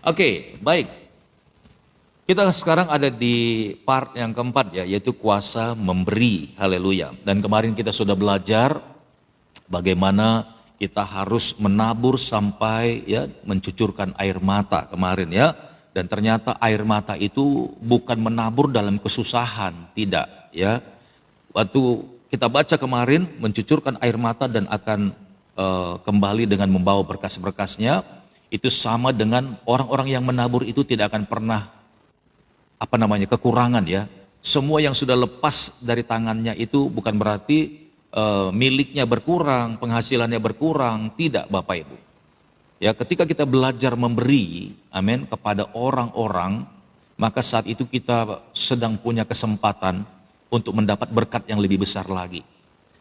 Oke, baik. Kita sekarang ada di part yang keempat ya, yaitu kuasa memberi. Haleluya. Dan kemarin kita sudah belajar bagaimana kita harus menabur sampai ya mencucurkan air mata kemarin ya. Dan ternyata air mata itu bukan menabur dalam kesusahan, tidak ya. Waktu kita baca kemarin mencucurkan air mata dan akan kembali dengan membawa berkas-berkasnya, itu sama dengan orang-orang yang menabur itu tidak akan pernah kekurangan ya. Semua yang sudah lepas dari tangannya itu bukan berarti miliknya berkurang, penghasilannya berkurang, tidak Bapak Ibu. Ya, ketika kita belajar memberi, amin, kepada orang-orang, maka saat itu kita sedang punya kesempatan untuk mendapat berkat yang lebih besar lagi.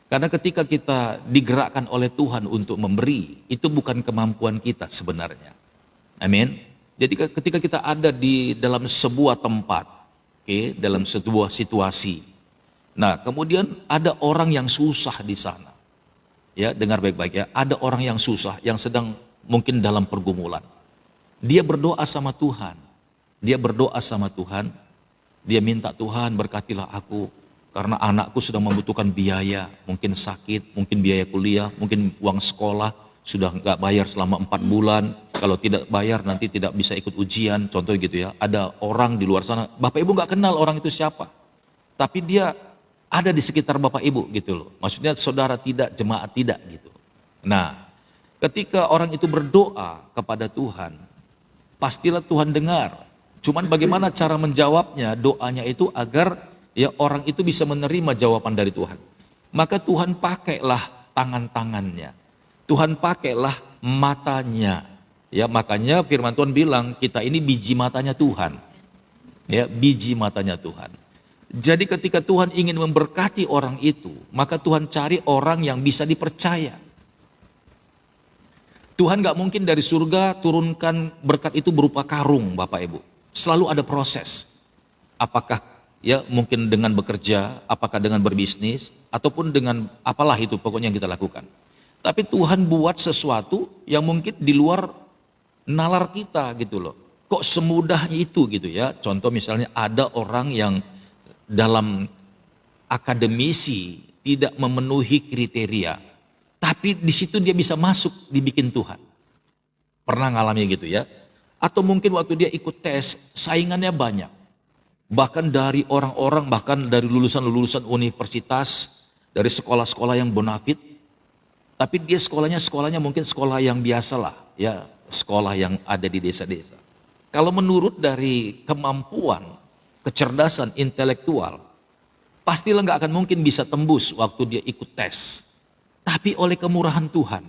Karena ketika kita digerakkan oleh Tuhan untuk memberi, itu bukan kemampuan kita sebenarnya. Amin. Jadi ketika kita ada di dalam sebuah tempat, dalam sebuah situasi, nah kemudian ada orang yang susah di sana. Ya, dengar baik-baik ya, ada orang yang susah, yang sedang mungkin dalam pergumulan. Dia berdoa sama Tuhan. Dia minta Tuhan berkatilah aku, karena anakku sedang membutuhkan biaya, mungkin sakit, mungkin biaya kuliah, mungkin uang sekolah, sudah nggak bayar selama 4 bulan, kalau tidak bayar nanti tidak bisa ikut ujian, contoh gitu ya. Ada orang di luar sana, Bapak Ibu nggak kenal orang itu siapa, tapi dia ada di sekitar Bapak Ibu gitu loh. Maksudnya saudara tidak, jemaat tidak gitu. Nah, ketika orang itu berdoa kepada Tuhan, pastilah Tuhan dengar. Cuman bagaimana cara menjawabnya, doanya itu agar ya orang itu bisa menerima jawaban dari Tuhan. Maka Tuhan pakailah tangan-tangannya. Tuhan pakailah matanya. Ya, makanya firman Tuhan bilang kita ini biji matanya Tuhan. Ya, biji matanya Tuhan. Jadi ketika Tuhan ingin memberkati orang itu, maka Tuhan cari orang yang bisa dipercaya. Tuhan gak mungkin dari surga turunkan berkat itu berupa karung Bapak Ibu. Selalu ada proses. Apakah ya mungkin dengan bekerja, apakah dengan berbisnis, ataupun dengan apalah itu pokoknya yang kita lakukan. Tapi Tuhan buat sesuatu yang mungkin di luar nalar kita gitu loh. Kok semudah itu gitu ya. Contoh misalnya ada orang yang dalam akademisi tidak memenuhi kriteria, tapi di situ dia bisa masuk dibikin Tuhan. Pernah ngalami gitu ya? Atau mungkin waktu dia ikut tes, saingannya banyak. Bahkan dari orang-orang, bahkan dari lulusan-lulusan universitas, dari sekolah-sekolah yang bonafit, tapi dia sekolahnya mungkin sekolah yang biasa lah, ya, sekolah yang ada di desa-desa. Kalau menurut dari kemampuan, kecerdasan intelektual, pastilah nggak akan mungkin bisa tembus waktu dia ikut tes. Tapi oleh kemurahan Tuhan,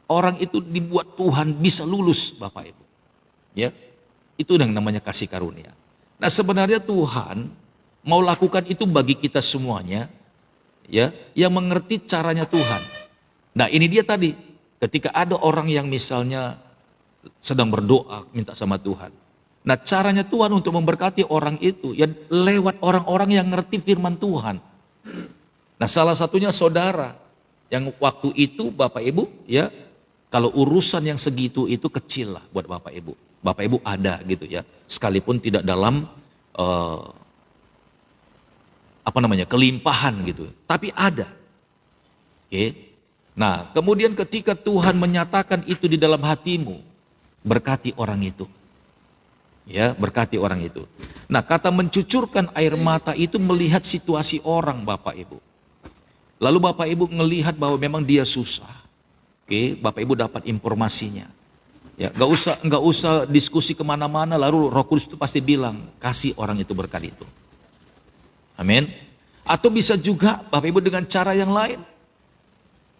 orang itu dibuat Tuhan bisa lulus Bapak Ibu. Ya, itu yang namanya kasih karunia. Nah sebenarnya Tuhan mau lakukan itu bagi kita semuanya, ya, yang mengerti caranya Tuhan. Nah ini dia tadi, ketika ada orang yang misalnya sedang berdoa minta sama Tuhan. Nah caranya Tuhan untuk memberkati orang itu ya lewat orang-orang yang ngerti firman Tuhan. Nah salah satunya saudara yang waktu itu Bapak Ibu ya, kalau urusan yang segitu itu kecil lah buat Bapak Ibu. Bapak Ibu ada gitu ya, sekalipun tidak dalam kelimpahan gitu, tapi ada. Oke. Nah kemudian ketika Tuhan menyatakan itu di dalam hatimu, berkati orang itu. Ya, berkati orang itu. Nah, kata mencucurkan air mata itu melihat situasi orang Bapak Ibu. Lalu Bapak Ibu ngelihat bahwa memang dia susah. Oke, Bapak Ibu dapat informasinya. Ya, nggak usah diskusi kemana-mana. Lalu Roh Kudus itu pasti bilang kasih orang itu berkat itu. Amin. Atau bisa juga Bapak Ibu dengan cara yang lain.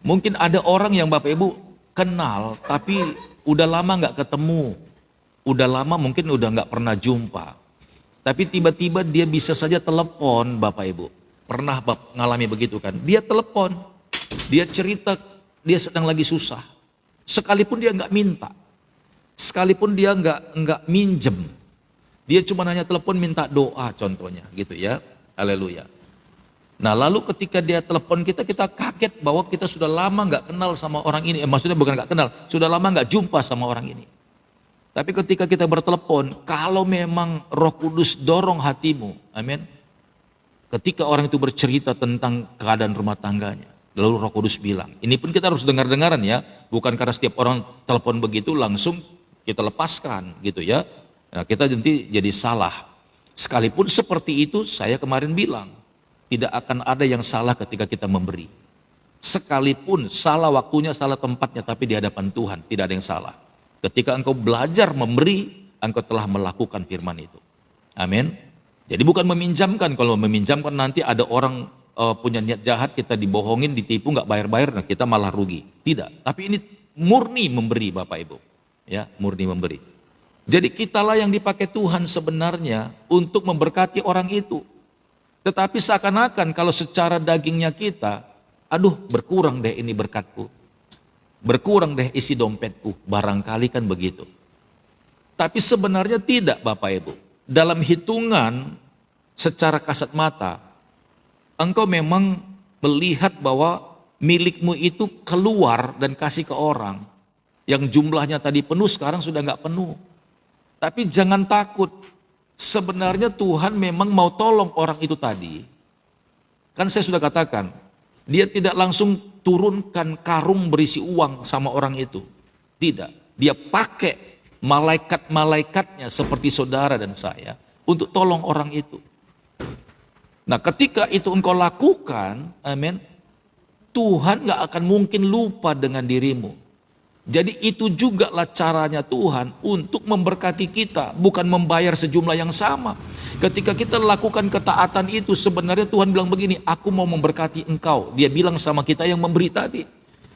Mungkin ada orang yang Bapak Ibu kenal, tapi udah lama nggak ketemu. Udah lama mungkin udah nggak pernah jumpa. Tapi tiba-tiba dia bisa saja telepon Bapak Ibu. Pernah ngalami begitu kan? Dia telepon, dia cerita dia sedang lagi susah. Sekalipun dia nggak minta, sekalipun dia nggak minjem, dia cuma hanya telepon minta doa contohnya gitu ya. Haleluya. Nah lalu ketika dia telepon kita kaget bahwa kita sudah lama nggak kenal sama orang ini. Maksudnya bukan nggak kenal, sudah lama nggak jumpa sama orang ini. Tapi ketika kita bertelepon, kalau memang Roh Kudus dorong hatimu, amin. Ketika orang itu bercerita tentang keadaan rumah tangganya, lalu Roh Kudus bilang, ini pun kita harus dengar-dengaran ya, bukan karena setiap orang telepon begitu langsung kita lepaskan gitu ya. Nah, kita nanti jadi salah. Sekalipun seperti itu, saya kemarin bilang, tidak akan ada yang salah ketika kita memberi. Sekalipun salah waktunya, salah tempatnya, tapi di hadapan Tuhan tidak ada yang salah. Ketika engkau belajar memberi, engkau telah melakukan firman itu. Amin. Jadi bukan meminjamkan, kalau meminjamkan nanti ada orang punya niat jahat, kita dibohongin, ditipu, nggak bayar-bayar, nah kita malah rugi. Tidak, tapi ini murni memberi Bapak Ibu. Ya, murni memberi. Jadi kitalah yang dipakai Tuhan sebenarnya untuk memberkati orang itu. Tetapi seakan-akan kalau secara dagingnya kita, aduh berkurang deh ini berkatku. Berkurang deh isi dompetku, barangkali kan begitu. Tapi sebenarnya tidak Bapak Ibu. Dalam hitungan secara kasat mata, engkau memang melihat bahwa milikmu itu keluar dan kasih ke orang. Yang jumlahnya tadi penuh sekarang sudah nggak penuh. Tapi jangan takut, sebenarnya Tuhan memang mau tolong orang itu tadi. Kan saya sudah katakan, dia tidak langsung turunkan karung berisi uang sama orang itu. Tidak, dia pakai malaikat-malaikatnya seperti saudara dan saya untuk tolong orang itu. Nah ketika itu engkau lakukan, amin, Tuhan gak akan mungkin lupa dengan dirimu. Jadi itu juga lah caranya Tuhan untuk memberkati kita, bukan membayar sejumlah yang sama. Ketika kita lakukan ketaatan itu, sebenarnya Tuhan bilang begini, aku mau memberkati engkau. Dia bilang sama kita yang memberi tadi,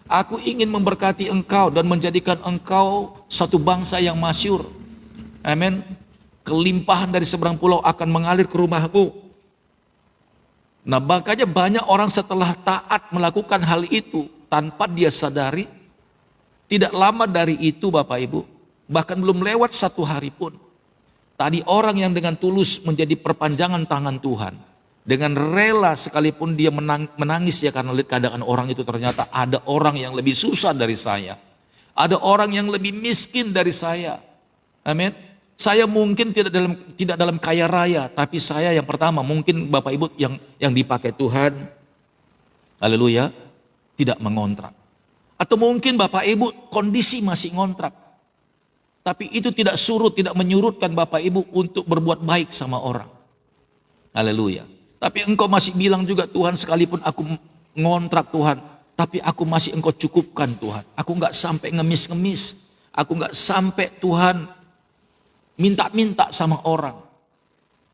aku ingin memberkati engkau dan menjadikan engkau satu bangsa yang masyhur. Amin. Kelimpahan dari seberang pulau akan mengalir ke rumahmu. Nah makanya banyak orang setelah taat melakukan hal itu tanpa dia sadari, tidak lama dari itu Bapak Ibu, bahkan belum lewat 1 hari pun, tadi orang yang dengan tulus menjadi perpanjangan tangan Tuhan, dengan rela sekalipun dia menangis ya karena lihat keadaan orang itu, ternyata ada orang yang lebih susah dari saya, ada orang yang lebih miskin dari saya. Amin. Saya mungkin tidak dalam kaya raya, tapi saya yang pertama mungkin Bapak Ibu yang dipakai Tuhan, haleluya, tidak mengontrak. Atau mungkin Bapak Ibu kondisi masih ngontrak. Tapi itu tidak menyurutkan Bapak Ibu untuk berbuat baik sama orang. Haleluya. Tapi engkau masih bilang juga, Tuhan sekalipun aku ngontrak Tuhan, tapi aku masih engkau cukupkan Tuhan. Aku nggak sampai ngemis-ngemis. Aku nggak sampai Tuhan minta-minta sama orang.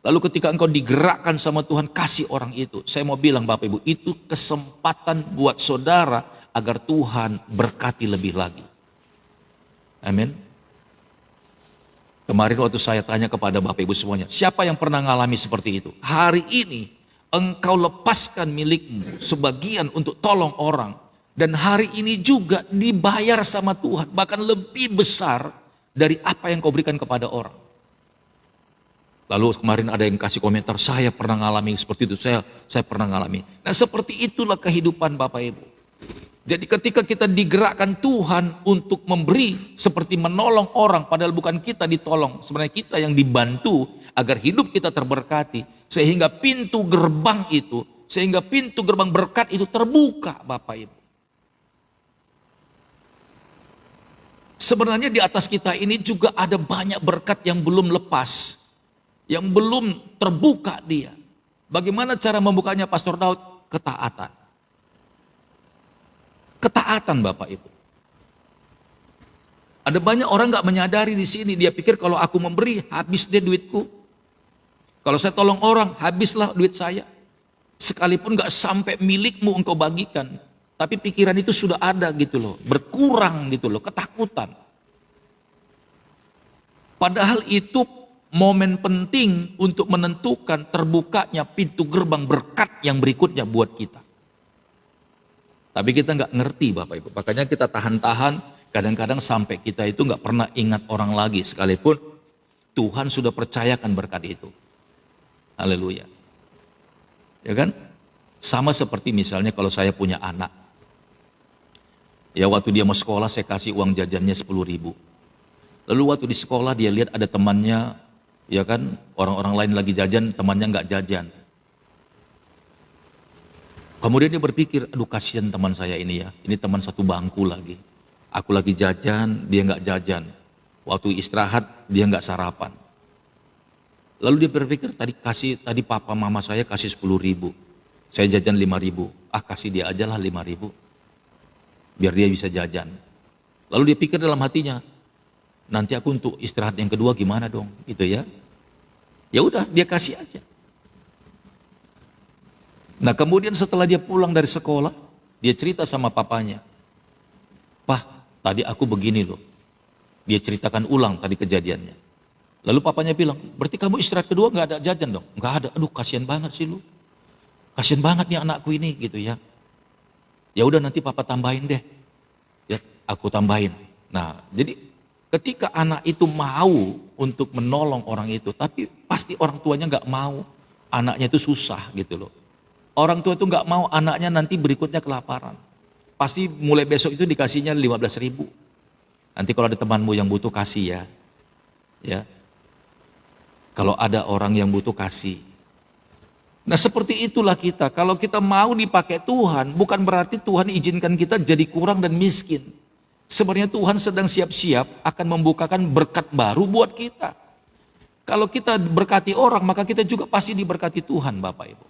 Lalu ketika engkau digerakkan sama Tuhan, kasih orang itu. Saya mau bilang Bapak Ibu, itu kesempatan buat saudara agar Tuhan berkati lebih lagi. Amin. Kemarin waktu saya tanya kepada Bapak Ibu semuanya, siapa yang pernah mengalami seperti itu? Hari ini engkau lepaskan milikmu sebagian untuk tolong orang, dan hari ini juga dibayar sama Tuhan, bahkan lebih besar dari apa yang kau berikan kepada orang. Lalu kemarin ada yang kasih komentar, saya pernah mengalami seperti itu, saya pernah mengalami. Nah seperti itulah kehidupan Bapak Ibu. Jadi ketika kita digerakkan Tuhan untuk memberi seperti menolong orang, padahal bukan kita ditolong, sebenarnya kita yang dibantu agar hidup kita terberkati, sehingga pintu gerbang berkat itu terbuka Bapak Ibu. Sebenarnya di atas kita ini juga ada banyak berkat yang belum lepas, yang belum terbuka dia. Bagaimana cara membukanya Pastor Daud? Ketaatan. Ketaatan Bapak Ibu. Ada banyak orang nggak menyadari di sini, dia pikir kalau aku memberi habis deh duitku. Kalau saya tolong orang habislah duit saya. Sekalipun nggak sampai milikmu engkau bagikan, tapi pikiran itu sudah ada gitu loh, berkurang gitu loh, ketakutan. Padahal itu momen penting untuk menentukan terbukanya pintu gerbang berkat yang berikutnya buat kita. Tapi kita nggak ngerti Bapak Ibu, makanya kita tahan-tahan, kadang-kadang sampai kita itu nggak pernah ingat orang lagi, sekalipun Tuhan sudah percayakan berkat itu. Haleluya. Ya kan? Sama seperti misalnya kalau saya punya anak. Ya waktu dia mau sekolah saya kasih uang jajannya 10.000. Lalu waktu di sekolah dia lihat ada temannya, ya kan, orang-orang lain lagi jajan, temannya nggak jajan. Kemudian dia berpikir, aduh kasihan teman saya ini ya, ini teman satu bangku lagi. Aku lagi jajan, dia nggak jajan. Waktu istirahat, dia nggak sarapan. Lalu dia berpikir, tadi papa mama saya kasih 10.000. Saya jajan 5.000. Ah kasih dia aja lah 5.000. Biar dia bisa jajan. Lalu dia pikir dalam hatinya, nanti aku untuk istirahat yang kedua gimana dong, gitu ya. Ya udah, dia kasih aja. Nah kemudian setelah dia pulang dari sekolah, dia cerita sama papanya. Pah, tadi aku begini loh. Dia ceritakan ulang tadi kejadiannya. Lalu papanya bilang, berarti kamu istirahat kedua nggak ada jajan dong? Nggak ada, aduh kasihan banget sih lu. Kasihan banget nih anakku ini gitu ya. Ya udah nanti papa tambahin deh. Ya, aku tambahin. Nah, jadi ketika anak itu mau untuk menolong orang itu, tapi pasti orang tuanya nggak mau, anaknya itu susah gitu loh. Orang tua itu nggak mau anaknya nanti berikutnya kelaparan. Pasti mulai besok itu dikasihnya 15.000. Nanti kalau ada temanmu yang butuh kasih ya. Ya. Kalau ada orang yang butuh kasih. Nah seperti itulah kita. Kalau kita mau dipakai Tuhan, bukan berarti Tuhan izinkan kita jadi kurang dan miskin. Sebenarnya Tuhan sedang siap-siap akan membukakan berkat baru buat kita. Kalau kita berkati orang, maka kita juga pasti diberkati Tuhan, Bapak Ibu.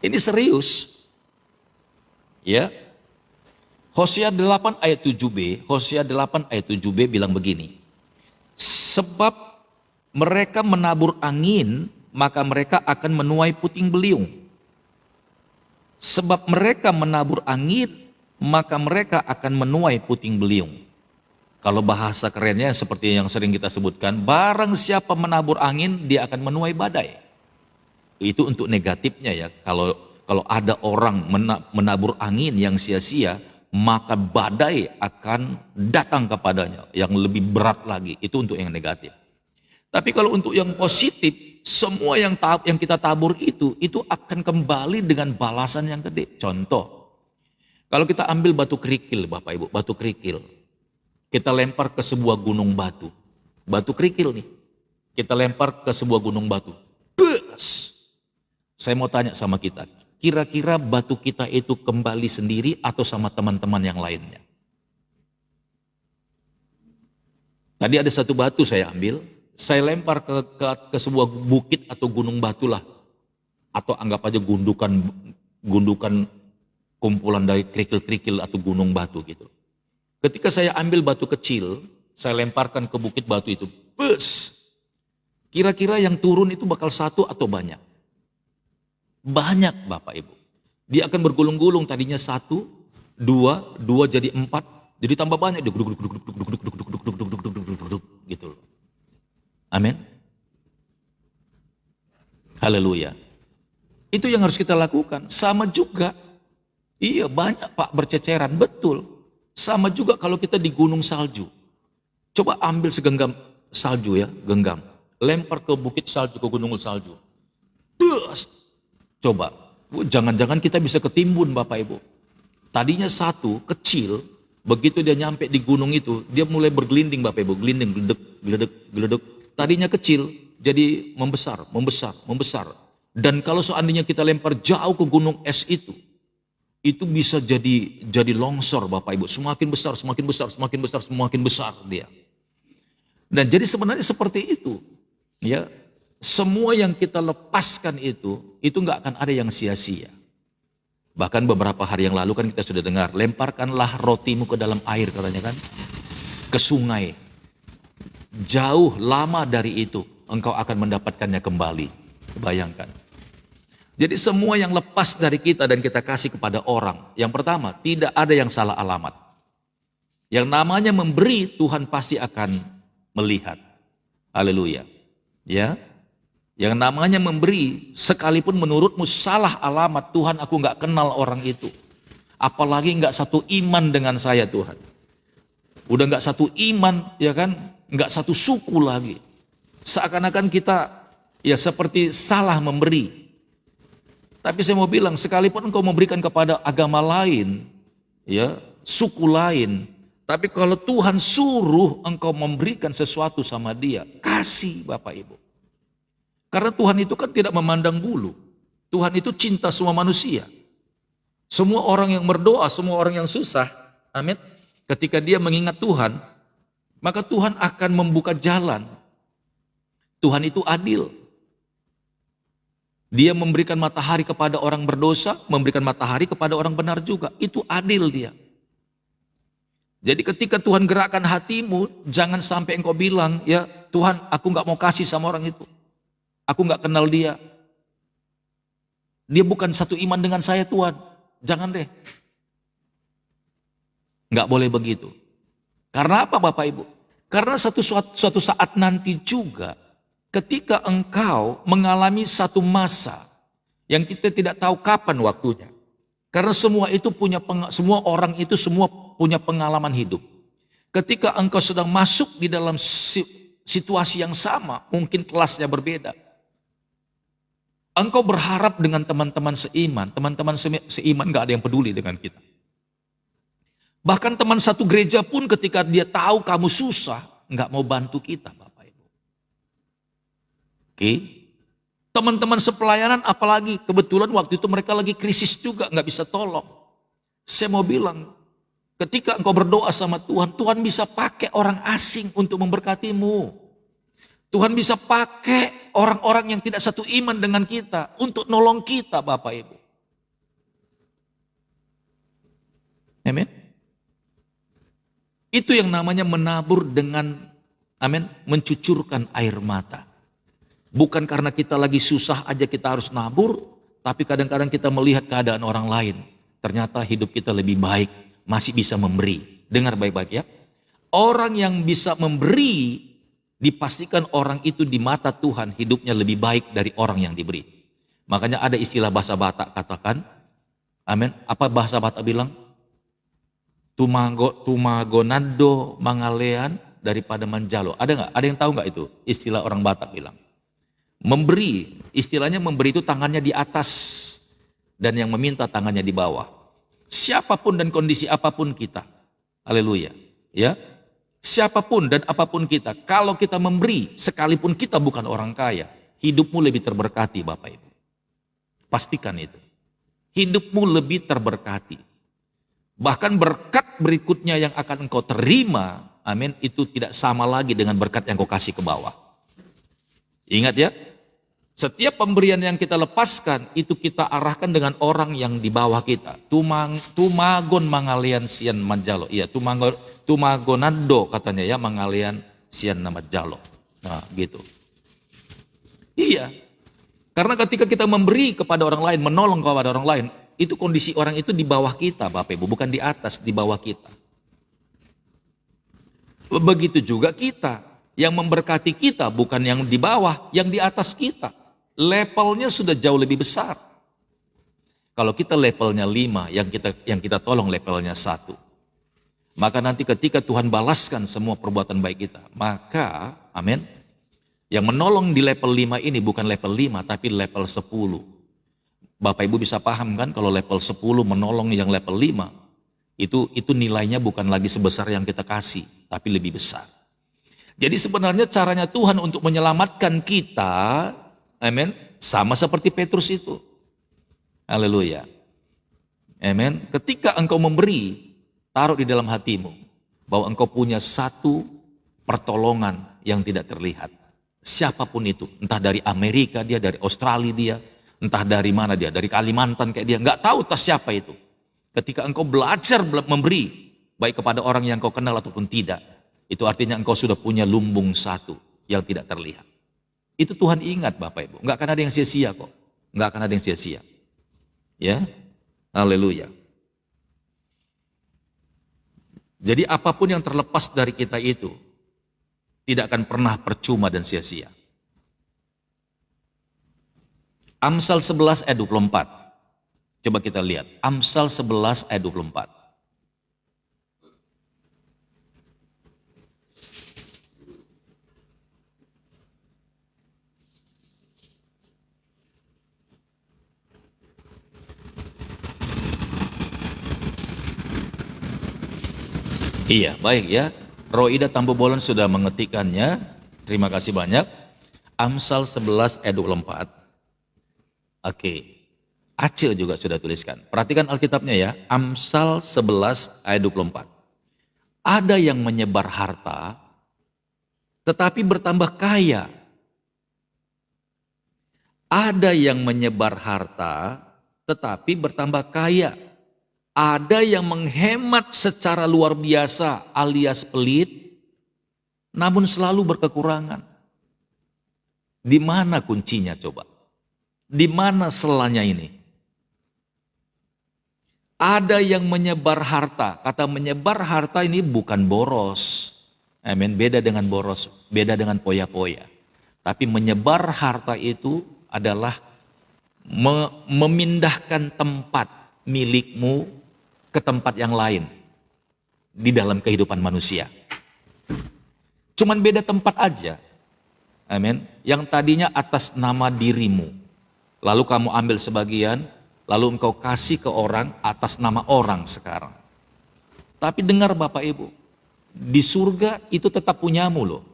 Ini serius. Ya. Hosea 8 ayat 7b, Hosea 8 ayat 7b bilang begini. Sebab mereka menabur angin, maka mereka akan menuai puting beliung. Sebab mereka menabur angin, maka mereka akan menuai puting beliung. Kalau bahasa kerennya seperti yang sering kita sebutkan, barang siapa menabur angin, dia akan menuai badai. Itu untuk negatifnya ya. Kalau ada orang menabur angin yang sia-sia, maka badai akan datang kepadanya yang lebih berat lagi. Itu untuk yang negatif. Tapi kalau untuk yang positif, semua yang kita tabur itu akan kembali dengan balasan yang gede. Contoh, kalau kita ambil batu kerikil, Bapak Ibu, batu kerikil, kita lempar ke sebuah gunung batu. Batu kerikil nih, kita lempar ke sebuah gunung batu. Bes! Saya mau tanya sama kita, kira-kira batu kita itu kembali sendiri atau sama teman-teman yang lainnya? Tadi ada satu batu saya ambil, saya lempar ke sebuah bukit atau gunung batu lah. Atau anggap aja gundukan kumpulan dari kerikil-kerikil atau gunung batu gitu. Ketika saya ambil batu kecil, saya lemparkan ke bukit batu itu. Bes! Kira-kira yang turun itu bakal satu atau banyak? Banyak Bapak Ibu. Dia akan bergulung-gulung, tadinya satu, dua jadi empat, jadi tambah banyak. Gitu loh. Amin. Haleluya. Itu yang harus kita lakukan. Sama juga, iya banyak Pak berceceran, betul. Sama juga kalau kita di gunung salju. Coba ambil segenggam salju ya, genggam. Lempar ke bukit salju, ke gunung salju. Coba, jangan-jangan kita bisa ketimbun Bapak Ibu. Tadinya satu, kecil, begitu dia nyampe di gunung itu, dia mulai bergelinding Bapak Ibu, gelinding, geledek. Tadinya kecil, jadi membesar. Dan kalau seandainya kita lempar jauh ke gunung es itu bisa jadi longsor Bapak Ibu. Semakin besar dia. Dan jadi sebenarnya seperti itu. Ya. Semua yang kita lepaskan itu nggak akan ada yang sia-sia. Bahkan beberapa hari yang lalu kan kita sudah dengar, lemparkanlah rotimu ke dalam air katanya kan, ke sungai. Jauh lama dari itu engkau akan mendapatkannya kembali. Bayangkan. Jadi semua yang lepas dari kita dan kita kasih kepada orang, yang pertama tidak ada yang salah alamat. Yang namanya memberi Tuhan pasti akan melihat. Haleluya. Ya. Yang namanya memberi, sekalipun menurutmu salah alamat, Tuhan aku nggak kenal orang itu. Apalagi nggak satu iman dengan saya Tuhan. Udah nggak satu iman, ya kan? Nggak satu suku lagi. Seakan-akan kita ya seperti salah memberi. Tapi saya mau bilang, sekalipun engkau memberikan kepada agama lain, ya suku lain, Tapi kalau Tuhan suruh engkau memberikan sesuatu sama dia, kasih Bapak Ibu. Karena Tuhan itu kan tidak memandang bulu. Tuhan itu cinta semua manusia. Semua orang yang berdoa, semua orang yang susah, amin. Ketika dia mengingat Tuhan, maka Tuhan akan membuka jalan. Tuhan itu adil. Dia memberikan matahari kepada orang berdosa, memberikan matahari kepada orang benar juga. Itu adil dia. Jadi ketika Tuhan gerakkan hatimu, jangan sampai engkau bilang, ya Tuhan aku nggak mau kasih sama orang itu. Aku nggak kenal dia. Dia bukan satu iman dengan saya Tuhan. Jangan deh. Nggak boleh begitu. Karena apa Bapak Ibu? Karena suatu saat nanti juga ketika engkau mengalami satu masa yang kita tidak tahu kapan waktunya. Karena semua orang itu semua punya pengalaman hidup. Ketika engkau sedang masuk di dalam situasi yang sama, mungkin kelasnya berbeda. Engkau berharap dengan teman-teman seiman gak ada yang peduli dengan kita. Bahkan teman satu gereja pun ketika dia tahu kamu susah, gak mau bantu kita Bapak Ibu. Oke? Teman-teman sepelayanan apalagi, kebetulan waktu itu mereka lagi krisis juga, gak bisa tolong. Saya mau bilang, ketika engkau berdoa sama Tuhan, Tuhan bisa pakai orang asing untuk memberkatimu. Tuhan bisa pakai orang-orang yang tidak satu iman dengan kita untuk nolong kita Bapak Ibu. Amin. Itu yang namanya menabur dengan, amin, mencucurkan air mata. Bukan karena kita lagi susah aja kita harus nabur, tapi kadang-kadang kita melihat keadaan orang lain. Ternyata hidup kita lebih baik, masih bisa memberi. Dengar baik-baik ya. Orang yang bisa memberi, dipastikan orang itu di mata Tuhan hidupnya lebih baik dari orang yang diberi. Makanya ada istilah bahasa Batak katakan, amin. Apa bahasa Batak bilang? Tumagonado mangalean daripada manjalo. Ada nggak? Ada yang tahu nggak itu istilah orang Batak bilang? Memberi, istilahnya memberi itu tangannya di atas dan yang meminta tangannya di bawah. Siapapun dan kondisi apapun kita, haleluya, ya. Siapapun dan apapun kita, kalau kita memberi, sekalipun kita bukan orang kaya, hidupmu lebih terberkati Bapak Ibu. Pastikan itu. Hidupmu lebih terberkati. Bahkan berkat berikutnya yang akan engkau terima, amin, itu tidak sama lagi dengan berkat yang kau kasih ke bawah. Ingat ya, setiap pemberian yang kita lepaskan, itu kita arahkan dengan orang yang di bawah kita. Tumagon mangalian sian manjalo. Iya, tumagonado katanya ya, mangalian sian nama jalo. Nah gitu. Iya, karena ketika kita memberi kepada orang lain, menolong kepada orang lain, itu kondisi orang itu di bawah kita Bapak Ibu, bukan di atas, di bawah kita. Begitu juga kita, yang memberkati kita bukan yang di bawah, yang di atas kita. Levelnya sudah jauh lebih besar. Kalau kita levelnya 5, yang kita tolong levelnya 1. Maka nanti ketika Tuhan balaskan semua perbuatan baik kita, maka, amin, yang menolong di level 5 ini bukan level 5, tapi level 10. Bapak Ibu bisa paham kan kalau level 10 menolong yang level 5, itu nilainya bukan lagi sebesar yang kita kasih, tapi lebih besar. Jadi sebenarnya caranya Tuhan untuk menyelamatkan kita, amin, sama seperti Petrus itu. Haleluya. Amin. Ketika engkau memberi, taruh di dalam hatimu bahwa engkau punya satu pertolongan yang tidak terlihat. Siapapun itu, entah dari Amerika dia, dari Australia dia, entah dari mana dia, dari Kalimantan kayak dia, nggak tahu tas siapa itu. Ketika engkau belajar memberi, baik kepada orang yang kau kenal ataupun tidak, itu artinya engkau sudah punya lumbung satu yang tidak terlihat. Itu Tuhan ingat Bapak Ibu, nggak akan ada yang sia-sia kok, nggak akan ada yang sia-sia. Ya, haleluya. Jadi apapun yang terlepas dari kita itu tidak akan pernah percuma dan sia-sia. Amsal 11 ayat 24. Coba kita lihat. Amsal 11 ayat 24. Iya, baik ya. Roida Tambobolan sudah mengetikkannya. Terima kasih banyak. Amsal 11 ayat 24. Oke. Aceh juga sudah tuliskan. Perhatikan Alkitabnya ya. Amsal 11 ayat 24. Ada yang menyebar harta, tetapi bertambah kaya. Ada yang menyebar harta, tetapi bertambah kaya. Ada yang menghemat secara luar biasa alias pelit, namun selalu berkekurangan. Di mana kuncinya coba? Di mana selanya ini? Ada yang menyebar harta. Kata menyebar harta ini bukan boros. Amin. Beda dengan boros, beda dengan poya-poya. Tapi menyebar harta itu adalah memindahkan tempat milikmu ke tempat yang lain di dalam kehidupan manusia. Cuman beda tempat aja. Amin. Yang tadinya atas nama dirimu, lalu kamu ambil sebagian, lalu engkau kasih ke orang atas nama orang sekarang. Tapi dengar Bapak Ibu, di surga itu tetap punyamu loh.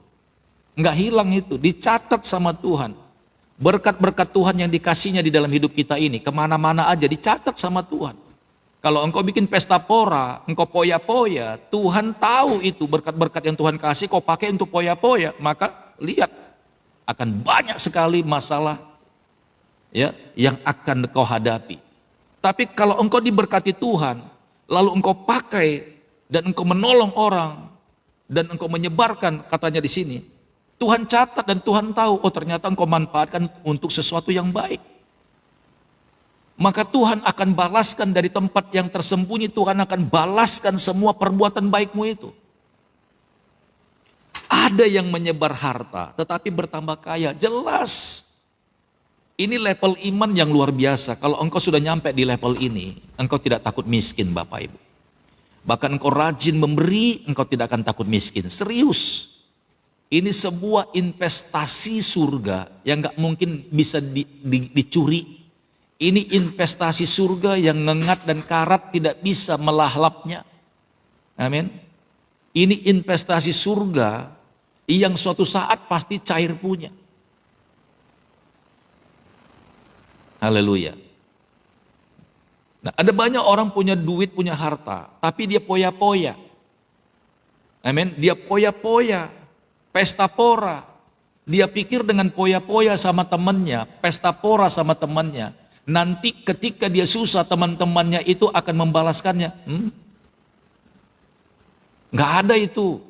Enggak hilang itu, dicatat sama Tuhan. Berkat-berkat Tuhan yang dikasihnya di dalam hidup kita ini, kemana-mana aja dicatat sama Tuhan. Kalau engkau bikin pesta pora, engkau poya-poya, Tuhan tahu itu berkat-berkat yang Tuhan kasih, kau pakai untuk poya-poya, maka lihat, akan banyak sekali masalah ya yang akan kau hadapi. Tapi kalau engkau diberkati Tuhan, lalu engkau pakai dan engkau menolong orang dan engkau menyebarkan, katanya di sini, Tuhan catat dan Tuhan tahu, oh ternyata engkau manfaatkan untuk sesuatu yang baik. Maka Tuhan akan balaskan dari tempat yang tersembunyi, Tuhan akan balaskan semua perbuatan baikmu itu. Ada yang menyebar harta, tetapi bertambah kaya. Jelas. Ini level iman yang luar biasa. Kalau engkau sudah nyampe di level ini, engkau tidak takut miskin Bapak Ibu. Bahkan engkau rajin memberi, engkau tidak akan takut miskin. Serius. Ini sebuah investasi surga yang gak mungkin bisa dicuri. Ini investasi surga yang ngengat dan karat tidak bisa melahlapnya. Amin. Ini investasi surga yang suatu saat pasti cair punya. Haleluya. Nah, ada banyak orang punya duit, punya harta, tapi dia poya-poya. Amin. Dia poya-poya, pesta pora. Dia pikir dengan poya-poya sama temannya, pesta pora sama temannya. Nanti ketika dia susah, teman-temannya itu akan membalaskannya. Nggak ada itu.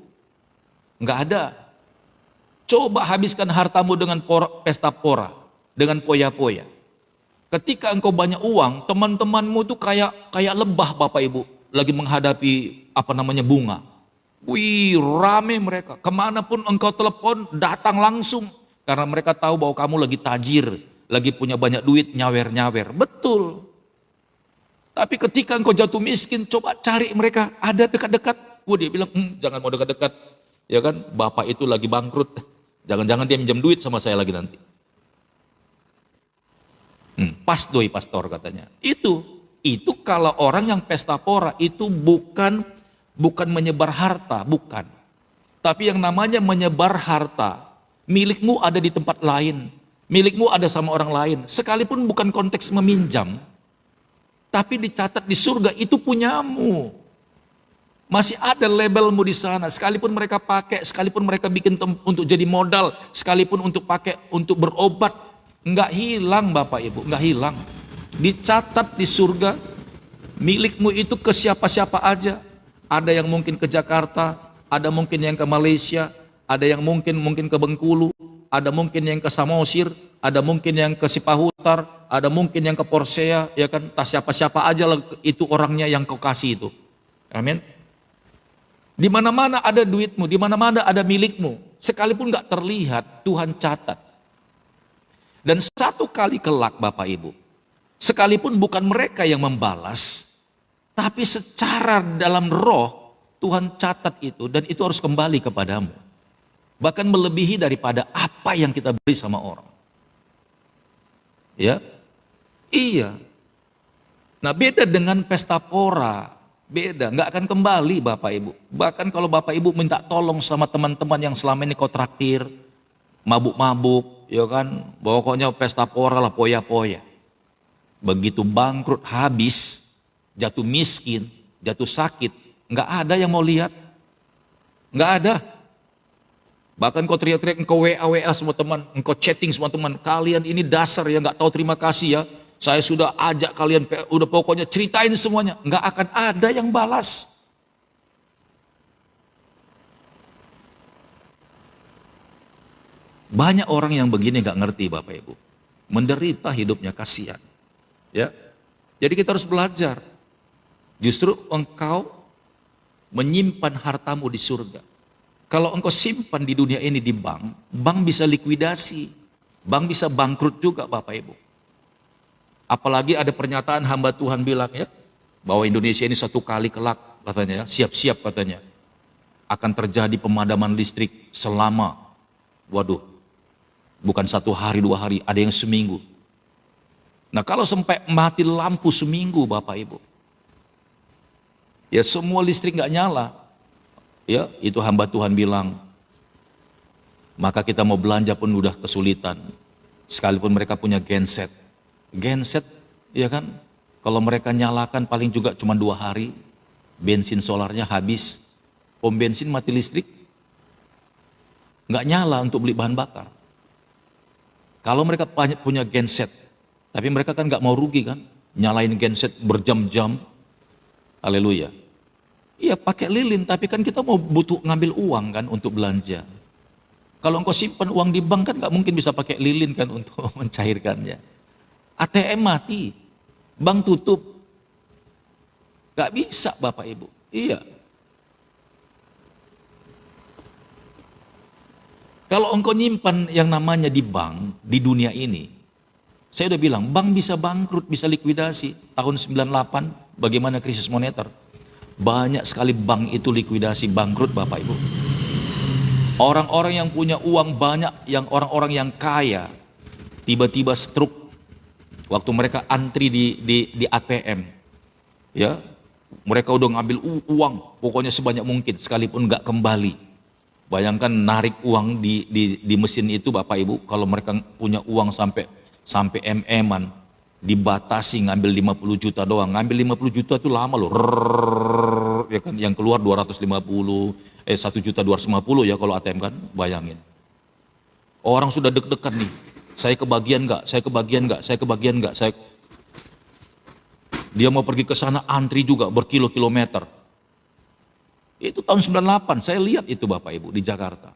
Nggak ada. Coba habiskan hartamu dengan pesta pora, dengan poya-poya. Ketika engkau banyak uang, teman-temanmu itu kayak lebah Bapak Ibu, lagi menghadapi bunga. Wih, rame mereka. Kemanapun engkau telepon, datang langsung. Karena mereka tahu bahwa kamu lagi tajir, lagi punya banyak duit, nyawer-nyawer. Betul. Tapi ketika engkau jatuh miskin, coba cari mereka, ada dekat-dekat. Dia bilang, jangan mau dekat-dekat. Ya kan, bapak itu lagi bangkrut. Jangan-jangan dia minjem duit sama saya lagi nanti. Pas doi pastor katanya. Itu kalau orang yang pesta pora itu bukan menyebar harta, bukan. Tapi yang namanya menyebar harta, milikmu ada di tempat lain, milikmu ada sama orang lain, sekalipun bukan konteks meminjam, tapi dicatat di surga itu punyamu. Masih ada labelmu di sana, sekalipun mereka pakai, sekalipun mereka bikin untuk jadi modal, sekalipun untuk pakai untuk berobat, enggak hilang Bapak Ibu, enggak hilang. Dicatat di surga, milikmu itu ke siapa-siapa aja. Ada yang mungkin ke Jakarta, ada mungkin yang ke Malaysia, ada yang mungkin ke Bengkulu, ada mungkin yang ke Samosir, ada mungkin yang ke Sipahutar, ada mungkin yang ke Porsea, ya kan, tak siapa-siapa aja itu orangnya yang kau kasih itu. Amin. Di mana-mana ada duitmu, di mana-mana ada milikmu, sekalipun nggak terlihat, Tuhan catat. Dan satu kali kelak Bapak Ibu, sekalipun bukan mereka yang membalas, tapi secara dalam roh Tuhan catat itu, dan itu harus kembali kepadamu. Bahkan melebihi daripada apa yang kita beri sama orang. Ya, iya. Nah beda dengan pesta pora. Beda, nggak akan kembali Bapak Ibu. Bahkan kalau Bapak Ibu minta tolong sama teman-teman yang selama ini kau traktir, mabuk-mabuk, ya kan, pokoknya pesta pora lah, poya-poya. Begitu bangkrut, habis, jatuh miskin, jatuh sakit, nggak ada yang mau lihat, nggak ada. Bahkan kau teriak-teriak, engkau WA semua teman, engkau chatting semua teman, kalian ini dasar ya nggak tahu terima kasih ya. Saya sudah ajak kalian, udah pokoknya ceritain semuanya, nggak akan ada yang balas. Banyak orang yang begini nggak ngerti Bapak Ibu, menderita hidupnya, kasihan. Ya, jadi kita harus belajar. Justru engkau menyimpan hartamu di surga. Kalau engkau simpan di dunia ini di bank, bank bisa likuidasi, bank bisa bangkrut juga Bapak Ibu. Apalagi ada pernyataan hamba Tuhan bilang ya, bahwa Indonesia ini satu kali kelak katanya, siap-siap katanya, akan terjadi pemadaman listrik selama, waduh, bukan 1 hari 2 hari, ada yang seminggu. Nah kalau sampai mati lampu seminggu Bapak Ibu, ya semua listrik nggak nyala, ya itu hamba Tuhan bilang, maka kita mau belanja pun udah kesulitan, sekalipun mereka punya genset, ya kan, kalau mereka nyalakan paling juga cuma 2 hari, bensin solarnya habis, pom bensin mati listrik, nggak nyala untuk beli bahan bakar. Kalau mereka punya genset, tapi mereka kan nggak mau rugi kan, nyalain genset berjam-jam, haleluya. Iya pakai lilin, tapi kan kita mau butuh ngambil uang kan untuk belanja. Kalau engkau simpan uang di bank kan nggak mungkin bisa pakai lilin kan untuk mencairkannya. ATM mati, bank tutup, nggak bisa Bapak Ibu. Iya. Kalau engkau nyimpan yang namanya di bank, di dunia ini, saya udah bilang, bank bisa bangkrut, bisa likuidasi. Tahun 98, bagaimana krisis moneter? Banyak sekali bank itu likuidasi, bangkrut Bapak Ibu. Orang-orang yang punya uang banyak, yang orang-orang yang kaya, tiba-tiba stroke. Waktu mereka antri di ATM, ya, mereka udah ngambil uang, pokoknya sebanyak mungkin, sekalipun nggak kembali. Bayangkan narik uang di mesin itu Bapak Ibu, kalau mereka punya uang sampai MM-an, dibatasi ngambil 50 juta doang. Ngambil 50 juta itu lama loh, ya kan, yang keluar 1 juta 250 ya kalau ATM kan, bayangin. Orang sudah deg-degan nih, saya kebagian nggak, saya kebagian nggak, saya kebagian nggak, dia mau pergi ke sana antri juga berkilo-kilometer. Itu tahun 98, saya lihat itu Bapak Ibu di Jakarta.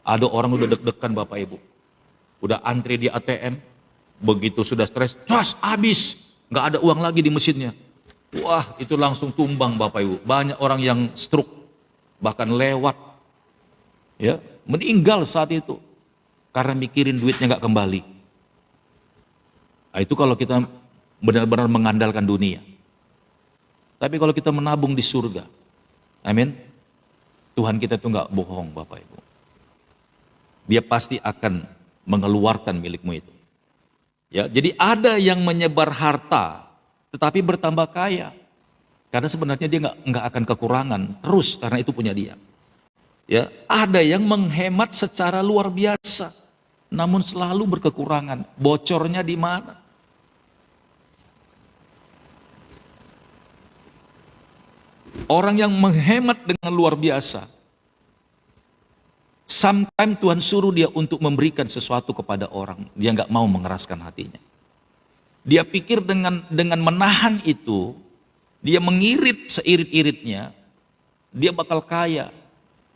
Ada orang udah deg-degan Bapak Ibu, udah antri di ATM, begitu sudah stres, cas habis, nggak ada uang lagi di mesinnya. Wah itu langsung tumbang Bapak Ibu, banyak orang yang stroke, bahkan lewat, ya meninggal saat itu karena mikirin duitnya nggak kembali. Nah, itu kalau kita benar-benar mengandalkan dunia. Tapi kalau kita menabung di surga, amin, Tuhan kita itu nggak bohong Bapak Ibu. Dia pasti akan mengeluarkan milikmu itu. Ya, jadi ada yang menyebar harta, tetapi bertambah kaya, karena sebenarnya dia nggak akan kekurangan terus karena itu punya dia. Ya, ada yang menghemat secara luar biasa, namun selalu berkekurangan. Bocornya di mana? Orang yang menghemat dengan luar biasa, sometimes Tuhan suruh dia untuk memberikan sesuatu kepada orang, dia nggak mau mengeraskan hatinya. Dia pikir dengan menahan itu, dia mengirit seirit-iritnya, dia bakal kaya.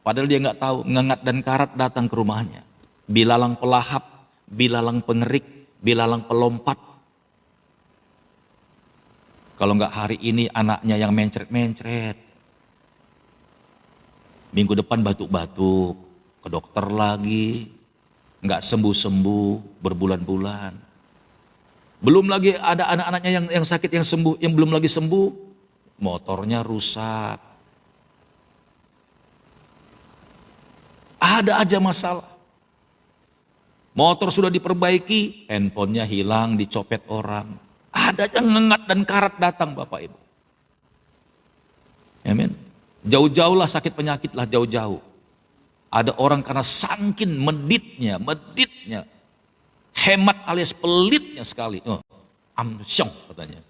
Padahal dia nggak tahu, ngengat dan karat datang ke rumahnya. Bilalang pelahap, bilalang pengerik, bilalang pelompat. Kalau nggak hari ini anaknya yang mencret-mencret. Minggu depan batuk-batuk, ke dokter lagi, nggak sembuh-sembuh, berbulan-bulan. Belum lagi ada anak-anaknya yang sakit, yang sembuh, yang belum lagi sembuh, motornya rusak. Ada aja masalah. Motor sudah diperbaiki, handphonenya hilang, dicopet orang. Ada yang ngengat dan karat datang Bapak Ibu. Jauh-jauhlah sakit penyakit lah, jauh-jauh. Ada orang karena saking meditnya, hemat alias pelitnya sekali. Amsyong katanya.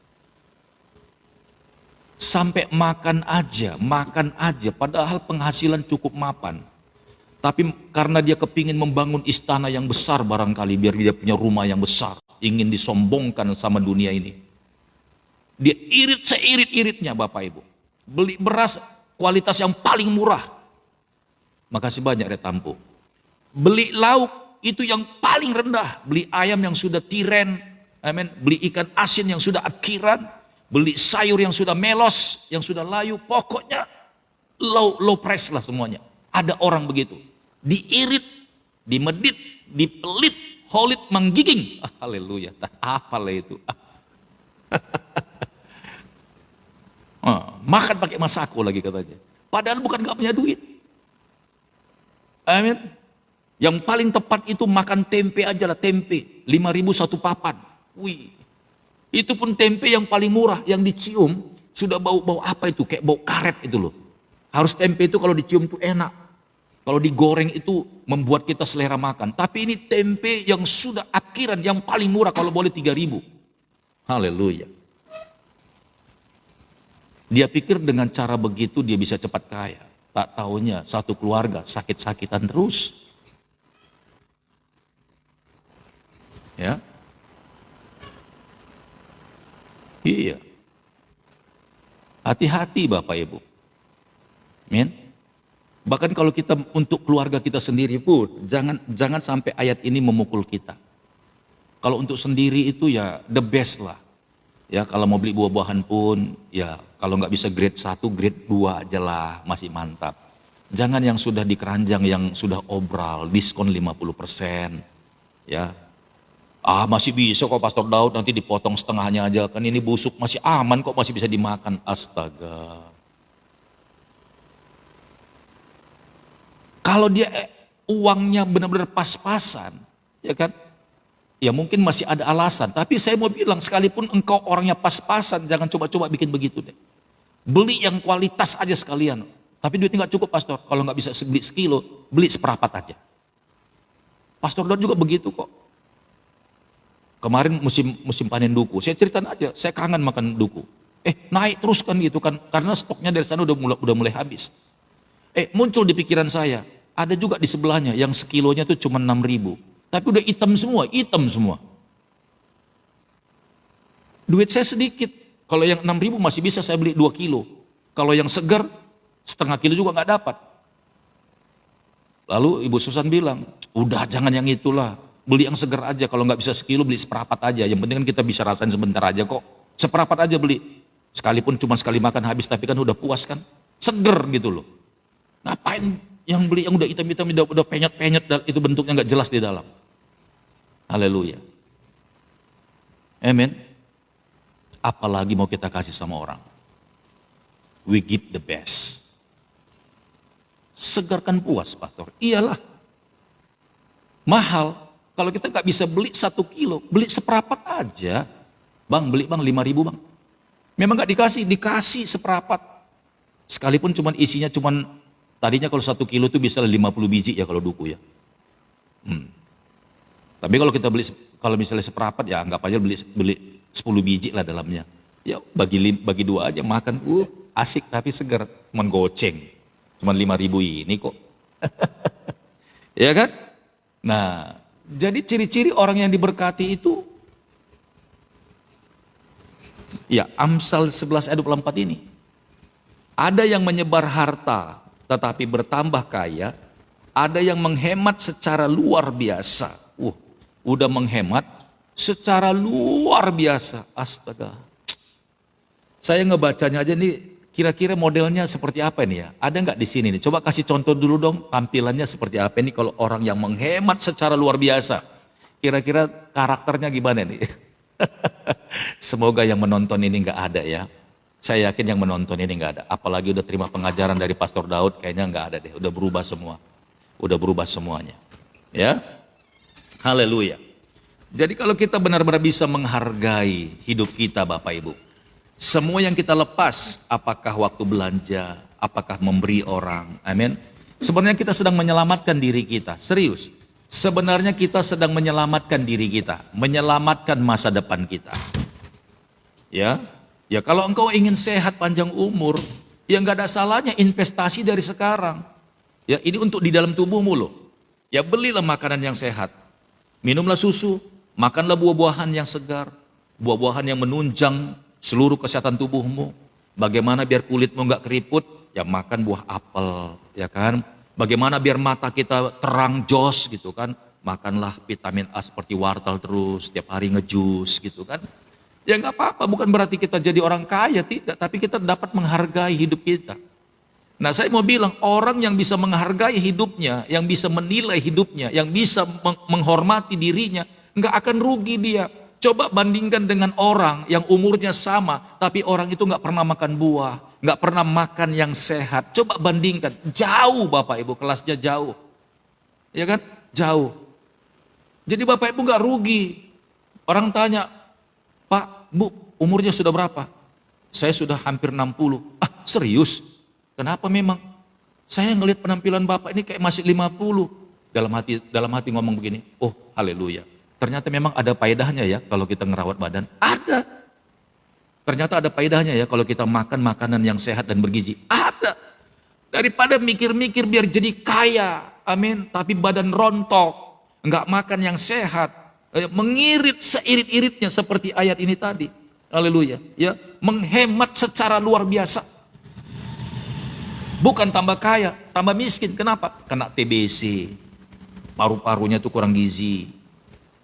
Sampai makan aja, padahal penghasilan cukup mapan. Tapi karena dia kepingin membangun istana yang besar barangkali, biar dia punya rumah yang besar, ingin disombongkan sama dunia ini. Dia irit seirit-iritnya Bapak Ibu. Beli beras kualitas yang paling murah. Makasih banyak Retampo. Beli lauk itu yang paling rendah. Beli ayam yang sudah tiren, amin. Beli ikan asin yang sudah akiran. Beli sayur yang sudah melos, yang sudah layu. Pokoknya low price lah semuanya. Ada orang begitu. Diirit, dimedit, dipelit, holit, menggiging. Haleluya, apalah itu. Makan pakai masako lagi katanya. Padahal bukan gak punya duit. Amin. Yang paling tepat itu makan tempe aja lah, tempe. 5.000 satu papan. Wih. Itu pun tempe yang paling murah, yang dicium sudah bau-bau apa itu, kayak bau karet itu loh. Harus tempe itu kalau dicium itu enak. Kalau digoreng itu membuat kita selera makan. Tapi ini tempe yang sudah akiran, yang paling murah kalau boleh 3.000. Haleluya. Dia pikir dengan cara begitu dia bisa cepat kaya. Tak taunya satu keluarga sakit-sakitan terus. Ya. Iya. Hati-hati Bapak Ibu. Amin. Bahkan kalau kita untuk keluarga kita sendiri pun jangan sampai ayat ini memukul kita. Kalau untuk sendiri itu ya the best lah. Ya kalau mau beli buah-buahan pun ya kalau nggak bisa grade 1, grade 2 aja lah, masih mantap. Jangan yang sudah di keranjang yang sudah obral, diskon 50%. Ya. Masih bisa kok Pastor Daud, nanti dipotong setengahnya aja, kan ini busuk masih aman kok, masih bisa dimakan. Astaga. Kalau dia uangnya benar-benar pas-pasan, ya kan? Ya mungkin masih ada alasan, tapi saya mau bilang sekalipun engkau orangnya pas-pasan, jangan coba-coba bikin begitu deh. Beli yang kualitas aja sekalian. Tapi duitnya nggak cukup Pastor, kalau nggak bisa beli sekilo, beli seperempat aja. Pastor Daud juga begitu kok. Kemarin musim panen duku, saya ceritain aja, saya kangen makan duku. Naik terus kan gitu kan, karena stoknya dari sana udah mulai habis. Muncul di pikiran saya, ada juga di sebelahnya yang sekilonya tuh cuma 6.000. Tapi udah hitam semua. Duit saya sedikit. Kalau yang 6.000 masih bisa saya beli 2 kilo. Kalau yang segar, setengah kilo juga nggak dapat. Lalu Ibu Susan bilang, udah jangan yang itulah. Beli yang segar aja, kalau nggak bisa sekilo beli seperempat aja. Yang penting kan kita bisa rasain sebentar aja kok. Seperempat aja beli. Sekalipun cuma sekali makan habis, tapi kan udah puas kan. Seger gitu loh. Ngapain yang beli yang udah hitam-hitam, udah penyet-penyet, itu bentuknya nggak jelas di dalam. Haleluya. Amen. Apalagi mau kita kasih sama orang. We give the best. Segarkan puas Pastor. Iyalah. Mahal. Kalau kita nggak bisa beli 1 kilo, beli seperempat aja. Bang, beli bang 5.000 bang. Memang nggak dikasih seperempat. Sekalipun cuman isinya tadinya kalau 1 kilo itu bisa 50 biji ya kalau duku ya. Tapi kalau kita beli, kalau misalnya seperempat ya anggap aja beli 10 biji lah dalamnya. Ya bagi 2 aja makan, asik tapi segar, cuman goceng. Cuman 5.000 ini kok. Ya kan? Nah, jadi ciri-ciri orang yang diberkati itu, ya Amsal 11 ayat 24 ini. Ada yang menyebar harta tetapi bertambah kaya, ada yang menghemat secara luar biasa. Udah menghemat secara luar biasa. Astaga. Saya ngebacanya aja nih, kira-kira modelnya seperti apa nih ya? Ada nggak di sini nih? Coba kasih contoh dulu dong, tampilannya seperti apa nih kalau orang yang menghemat secara luar biasa. Kira-kira karakternya gimana nih? Semoga yang menonton ini nggak ada ya. Saya yakin yang menonton ini nggak ada. Apalagi udah terima pengajaran dari Pastor Daud, kayaknya nggak ada deh. Udah berubah semua. Udah berubah semuanya. Ya. Haleluya. Jadi kalau kita benar-benar bisa menghargai hidup kita Bapak Ibu. Semua yang kita lepas, apakah waktu belanja, apakah memberi orang, amin. Sebenarnya kita sedang menyelamatkan diri kita, serius. Sebenarnya kita sedang menyelamatkan diri kita, menyelamatkan masa depan kita. Ya, ya kalau engkau ingin sehat panjang umur, ya nggak ada salahnya investasi dari sekarang. Ya, ini untuk di dalam tubuhmu loh. Ya belilah makanan yang sehat, minumlah susu, makanlah buah-buahan yang segar, buah-buahan yang menunjang seluruh kesehatan tubuhmu. Bagaimana biar kulitmu nggak keriput? Ya makan buah apel, ya kan? Bagaimana biar mata kita terang jos gitu kan? Makanlah vitamin A seperti wortel terus, setiap hari ngejus gitu kan? Ya nggak apa-apa, bukan berarti kita jadi orang kaya, tidak. Tapi kita dapat menghargai hidup kita. Nah saya mau bilang, orang yang bisa menghargai hidupnya, yang bisa menilai hidupnya, yang bisa menghormati dirinya, nggak akan rugi dia. Coba bandingkan dengan orang yang umurnya sama, tapi orang itu nggak pernah makan buah, nggak pernah makan yang sehat. Coba bandingkan, jauh Bapak Ibu, kelasnya jauh, ya kan? Jauh. Jadi Bapak Ibu nggak rugi. Orang tanya, Pak, Bu, umurnya sudah berapa? Saya sudah hampir 60. Ah, serius? Kenapa memang? Saya ngelihat penampilan Bapak ini kayak masih 50. Dalam hati ngomong begini, oh haleluya. Ternyata memang ada faedahnya ya kalau kita ngerawat badan. Ada. Ternyata ada faedahnya ya kalau kita makan makanan yang sehat dan bergizi. Ada. Daripada mikir-mikir biar jadi kaya, amin, tapi badan rontok, nggak makan yang sehat, mengirit seirit-iritnya seperti ayat ini tadi. Haleluya. Ya, menghemat secara luar biasa. Bukan tambah kaya, tambah miskin. Kenapa? Kena TBC. Paru-parunya tuh kurang gizi.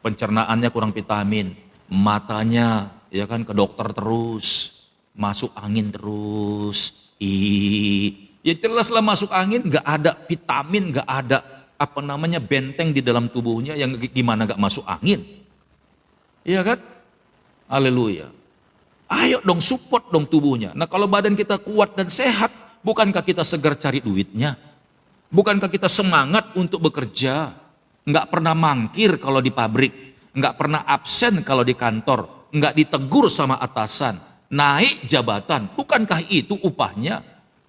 Pencernaannya kurang vitamin, matanya ya kan ke dokter terus, masuk angin terus. Ya jelaslah masuk angin, nggak ada vitamin, nggak ada benteng di dalam tubuhnya yang gimana nggak masuk angin. Iya kan? Haleluya. Ayo dong support dong tubuhnya. Nah kalau badan kita kuat dan sehat, bukankah kita segar cari duitnya? Bukankah kita semangat untuk bekerja? Nggak pernah mangkir kalau di pabrik, nggak pernah absen kalau di kantor, nggak ditegur sama atasan, naik jabatan. Bukankah itu upahnya?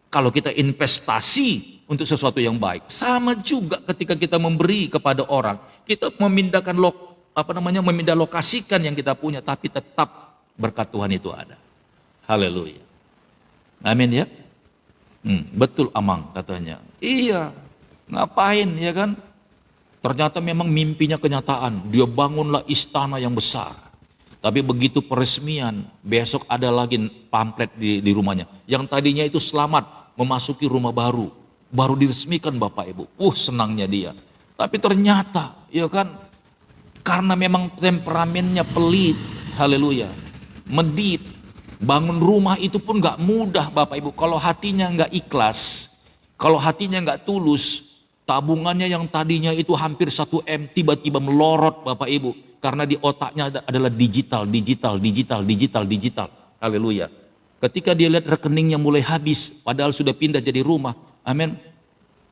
Kalau kita investasi untuk sesuatu yang baik, sama juga ketika kita memberi kepada orang, kita memindahkan memindah lokasikan yang kita punya, tapi tetap berkat Tuhan itu ada. Haleluya. Amin ya. Betul Amang katanya. Iya. Ngapain ya kan? Ternyata memang mimpinya kenyataan. Dia bangunlah istana yang besar. Tapi begitu peresmian, besok ada lagi pamflet di rumahnya. Yang tadinya itu selamat memasuki rumah baru. Baru diresmikan Bapak Ibu. Senangnya dia. Tapi ternyata, ya kan, karena memang temperamennya pelit. Haleluya. Medit. Bangun rumah itu pun gak mudah Bapak Ibu. Kalau hatinya gak ikhlas, kalau hatinya gak tulus, tabungannya yang tadinya itu hampir 1 M tiba-tiba melorot Bapak Ibu. Karena di otaknya adalah digital. Haleluya. Ketika dia lihat rekeningnya mulai habis, padahal sudah pindah jadi rumah. Amin.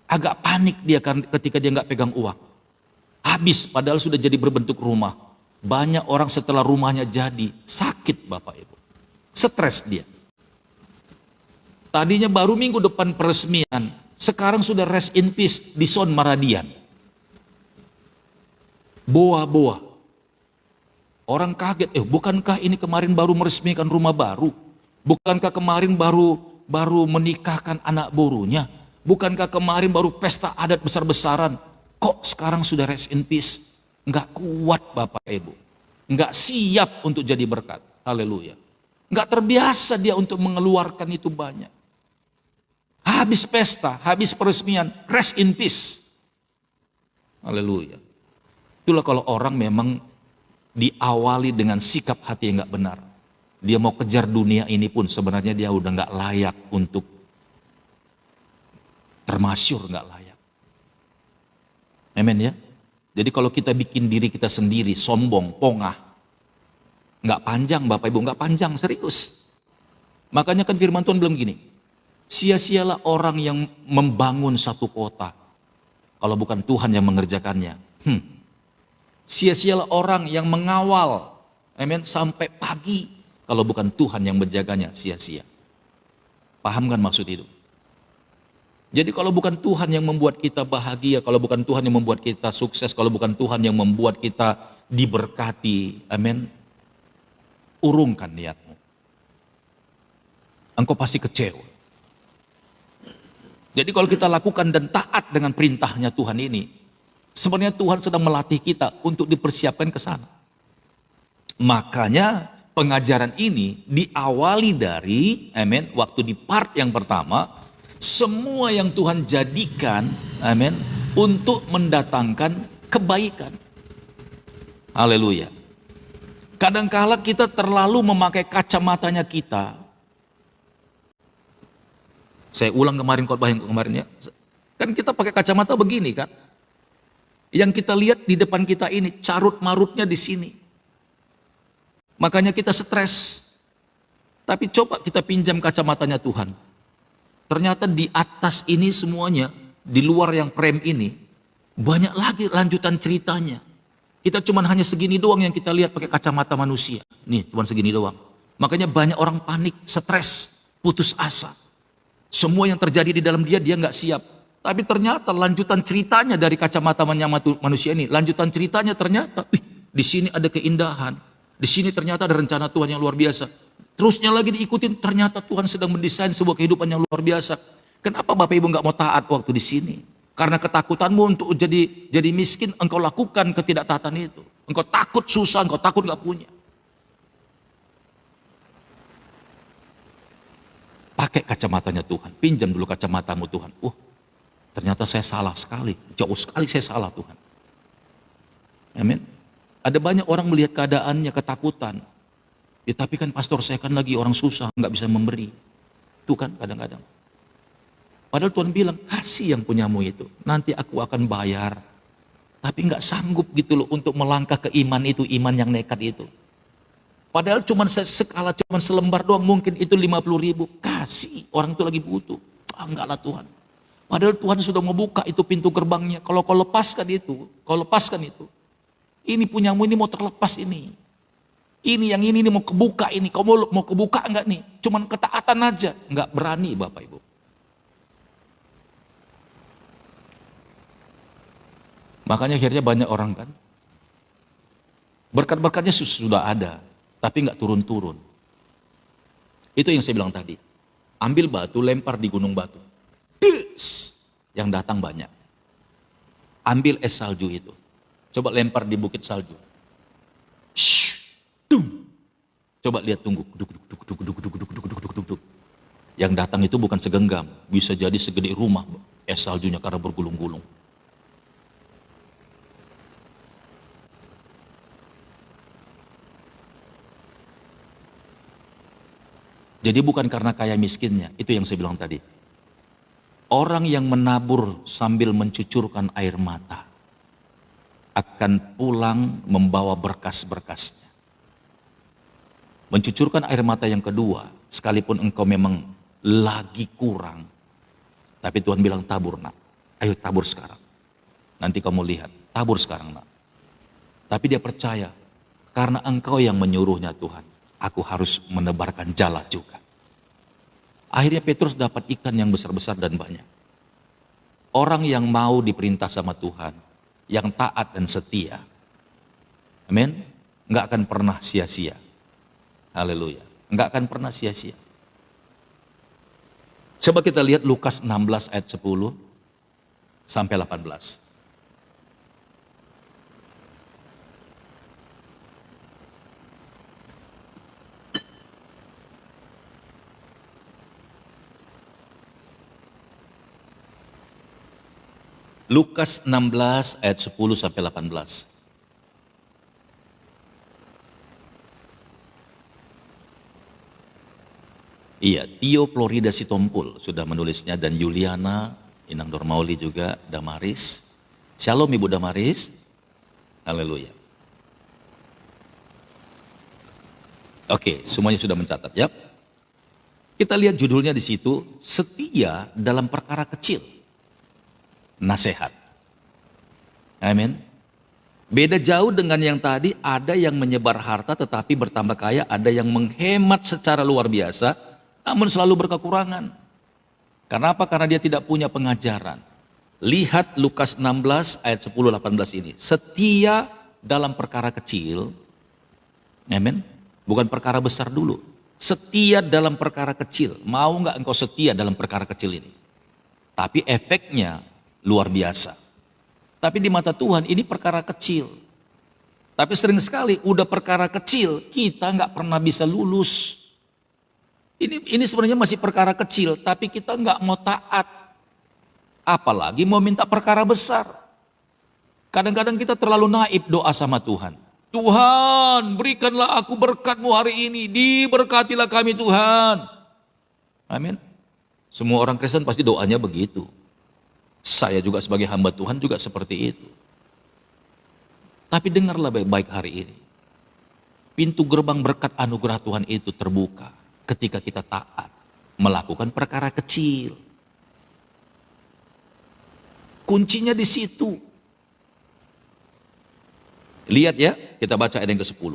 Agak panik dia ketika dia nggak pegang uang. Habis, padahal sudah jadi berbentuk rumah. Banyak orang setelah rumahnya jadi, sakit Bapak Ibu. Stres dia. Tadinya baru minggu depan peresmian, sekarang sudah rest in peace di Son Maradian. Boa-boa. Orang kaget, bukankah ini kemarin baru meresmikan rumah baru? Bukankah kemarin baru menikahkan anak borunya? Bukankah kemarin baru pesta adat besar-besaran? Kok sekarang sudah rest in peace? Enggak kuat Bapak Ibu. Enggak siap untuk jadi berkat. Haleluya. Enggak terbiasa dia untuk mengeluarkan itu banyak. Habis pesta, habis peresmian, rest in peace. Haleluya. Itulah kalau orang memang diawali dengan sikap hati yang gak benar. Dia mau kejar dunia ini pun sebenarnya dia udah gak layak untuk termasyur, gak layak. Amin ya. Jadi kalau kita bikin diri kita sendiri sombong, pongah, gak panjang Bapak Ibu, gak panjang, serius. Makanya kan firman Tuhan bilang gini, sia-sialah orang yang membangun satu kota kalau bukan Tuhan yang mengerjakannya. Sia-sialah orang yang mengawal, amin, sampai pagi kalau bukan Tuhan yang menjaganya, sia-sia. Paham kan maksud itu? Jadi kalau bukan Tuhan yang membuat kita bahagia, kalau bukan Tuhan yang membuat kita sukses, kalau bukan Tuhan yang membuat kita diberkati, amin, urungkan niatmu. Engkau pasti kecewa. Jadi kalau kita lakukan dan taat dengan perintahnya Tuhan ini, sebenarnya Tuhan sedang melatih kita untuk dipersiapkan ke sana. Makanya pengajaran ini diawali dari, amin, waktu di part yang pertama, semua yang Tuhan jadikan, amin, untuk mendatangkan kebaikan. Haleluya. Kadangkala kita terlalu memakai kacamatanya kita. Saya ulang kemarin khotbah yang kemarin ya. Kan kita pakai kacamata begini kan. Yang kita lihat di depan kita ini carut marutnya di sini. Makanya kita stres. Tapi coba kita pinjam kacamatanya Tuhan. Ternyata di atas ini semuanya, di luar yang frame ini, banyak lagi lanjutan ceritanya. Kita cuma hanya segini doang yang kita lihat pakai kacamata manusia. Nih, cuma segini doang. Makanya banyak orang panik, stres, putus asa. Semua yang terjadi di dalam dia nggak siap. Tapi ternyata lanjutan ceritanya dari kacamata manusia ini, lanjutan ceritanya ternyata, di sini ada keindahan. Di sini ternyata ada rencana Tuhan yang luar biasa. Terusnya lagi diikutin, ternyata Tuhan sedang mendesain sebuah kehidupan yang luar biasa. Kenapa Bapak Ibu nggak mau taat waktu di sini? Karena ketakutanmu untuk jadi miskin, engkau lakukan ketidaktaatan itu. Engkau takut susah, engkau takut nggak punya. Pakai kacamatanya Tuhan, pinjam dulu kacamatamu Tuhan. Ternyata saya salah sekali, jauh sekali saya salah Tuhan. Amin. Ada banyak orang melihat keadaannya ketakutan. Ya, tapi kan pastor saya kan lagi orang susah, nggak bisa memberi. Itu kan kadang-kadang. Padahal Tuhan bilang, kasih yang punyamu itu, nanti aku akan bayar. Tapi nggak sanggup gitu loh untuk melangkah ke iman itu, iman yang nekat itu. Padahal cuma sekala, cuma selembar doang, mungkin itu 50.000. Kasih, orang itu lagi butuh. Enggak lah Tuhan. Padahal Tuhan sudah membuka itu pintu gerbangnya. Kalau kau lepaskan itu, ini punyamu ini mau terlepas ini. Ini yang ini mau kebuka ini, kau mau kebuka enggak nih? Cuman ketaatan aja, enggak berani Bapak Ibu. Makanya akhirnya banyak orang kan, berkat-berkatnya sudah ada, tapi enggak turun-turun. Itu yang saya bilang tadi. Ambil batu, lempar di gunung batu. Yang datang banyak. Ambil es salju itu. Coba lempar di bukit salju. Coba lihat tunggu. Yang datang itu bukan segenggam. Bisa jadi segede rumah es saljunya karena bergulung-gulung. Jadi bukan karena kaya miskinnya. Itu yang saya bilang tadi. Orang yang menabur sambil mencucurkan air mata akan pulang membawa berkas-berkasnya. Mencucurkan air mata yang kedua, sekalipun engkau memang lagi kurang, tapi Tuhan bilang tabur nak, ayo tabur sekarang. Nanti kamu lihat, tabur sekarang nak. Tapi dia percaya, karena engkau yang menyuruhnya Tuhan, aku harus menebarkan jala juga. Akhirnya Petrus dapat ikan yang besar-besar dan banyak. Orang yang mau diperintah sama Tuhan, yang taat dan setia, amin, nggak akan pernah sia-sia. Haleluya, nggak akan pernah sia-sia. Coba kita lihat Lukas 16 ayat 10 sampai 18. Lukas 16 ayat 10 sampai 18. Iya, Tio Florida Sitompul sudah menulisnya, dan Yuliana, Inang Dormauli juga, Damaris. Shalom Ibu Damaris. Haleluya. Oke, semuanya sudah mencatat ya. Kita lihat judulnya di situ, setia dalam perkara kecil. Nasihat. Amin. Beda jauh dengan yang tadi, ada yang menyebar harta tetapi bertambah kaya, ada yang menghemat secara luar biasa namun selalu berkekurangan. Karena apa? Karena dia tidak punya pengajaran. Lihat Lukas 16 ayat 10-18 ini. Setia dalam perkara kecil, amen, bukan perkara besar dulu. Setia dalam perkara kecil. Mau nggak engkau setia dalam perkara kecil ini? Tapi efeknya luar biasa. Tapi di mata Tuhan ini perkara kecil. Tapi sering sekali udah perkara kecil kita nggak pernah bisa lulus. Ini sebenarnya masih perkara kecil, tapi kita nggak mau taat. Apalagi mau minta perkara besar. Kadang-kadang kita terlalu naif doa sama Tuhan. Tuhan, berikanlah aku berkat-Mu hari ini. Diberkatilah kami Tuhan. Amin. Semua orang Kristen pasti doanya begitu. Saya juga sebagai hamba Tuhan juga seperti itu. Tapi dengarlah baik-baik hari ini. Pintu gerbang berkat anugerah Tuhan itu terbuka ketika kita taat melakukan perkara kecil. Kuncinya di situ. Lihat ya, kita baca ayat yang ke-10.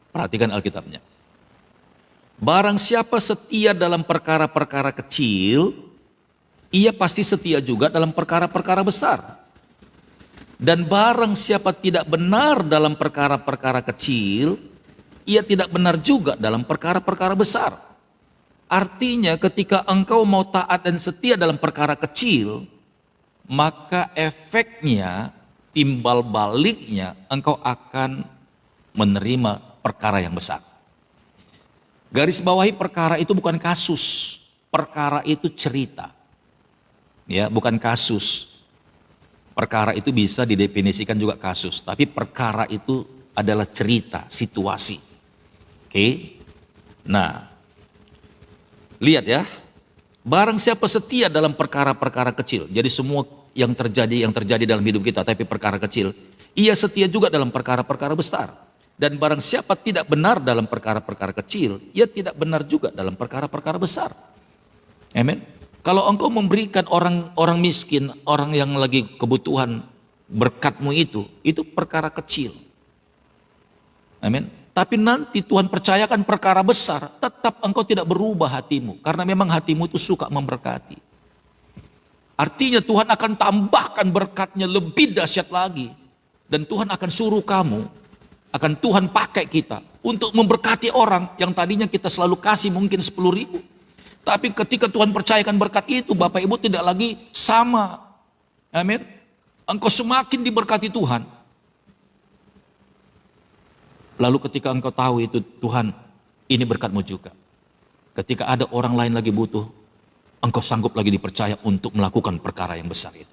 Perhatikan Alkitabnya. Barang siapa setia dalam perkara-perkara kecil, ia pasti setia juga dalam perkara-perkara besar. Dan barang siapa tidak benar dalam perkara-perkara kecil, ia tidak benar juga dalam perkara-perkara besar. Artinya ketika engkau mau taat dan setia dalam perkara kecil, maka efeknya, timbal baliknya, engkau akan menerima perkara yang besar. Garis bawahi perkara itu bukan kasus, perkara itu cerita. Ya, bukan kasus. Perkara itu bisa didefinisikan juga kasus, tapi perkara itu adalah cerita, situasi. Oke. Nah, lihat ya. Barang siapa setia dalam perkara-perkara kecil. Jadi semua yang terjadi dalam hidup kita tapi perkara kecil, ia setia juga dalam perkara-perkara besar. Dan barang siapa tidak benar dalam perkara-perkara kecil, ia tidak benar juga dalam perkara-perkara besar. Amin. Kalau engkau memberikan orang miskin, orang yang lagi kebutuhan berkat-Mu itu perkara kecil. Amin. Tapi nanti Tuhan percayakan perkara besar, tetap engkau tidak berubah hatimu. Karena memang hatimu itu suka memberkati. Artinya Tuhan akan tambahkan berkatnya lebih dahsyat lagi. Dan Tuhan akan suruh kamu, akan Tuhan pakai kita untuk memberkati orang yang tadinya kita selalu kasih mungkin 10.000. Tapi ketika Tuhan percayakan berkat itu, Bapak Ibu tidak lagi sama. Amin. Engkau semakin diberkati Tuhan. Lalu ketika engkau tahu itu, Tuhan, ini berkat-Mu juga. Ketika ada orang lain lagi butuh, engkau sanggup lagi dipercaya untuk melakukan perkara yang besar itu.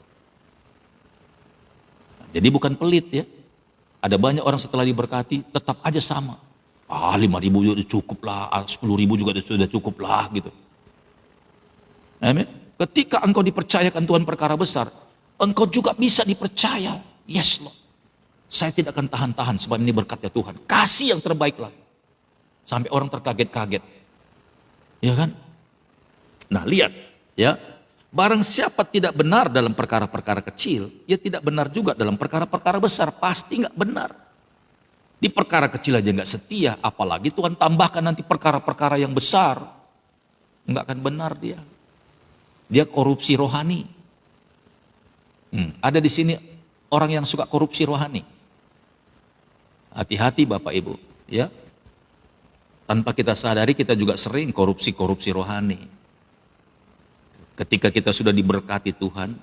Jadi bukan pelit ya. Ada banyak orang setelah diberkati, tetap aja sama. 5.000 juga cukup lah, 10.000 juga sudah cukup lah gitu. Amin. Ketika engkau dipercayakan Tuhan perkara besar, engkau juga bisa dipercaya. Yes Lord. Saya tidak akan tahan-tahan sebab ini berkatnya Tuhan. Kasih yang terbaik lah. Sampai orang terkaget-kaget. Ya kan? Nah lihat ya. Barang siapa tidak benar dalam perkara-perkara kecil, ia tidak benar juga dalam perkara-perkara besar. Pasti nggak benar. Di perkara kecil aja nggak setia, apalagi Tuhan tambahkan nanti perkara-perkara yang besar. Nggak akan benar dia. Dia korupsi rohani. Ada di sini orang yang suka korupsi rohani. Hati-hati Bapak Ibu, ya. Tanpa kita sadari kita juga sering korupsi rohani. Ketika kita sudah diberkati Tuhan,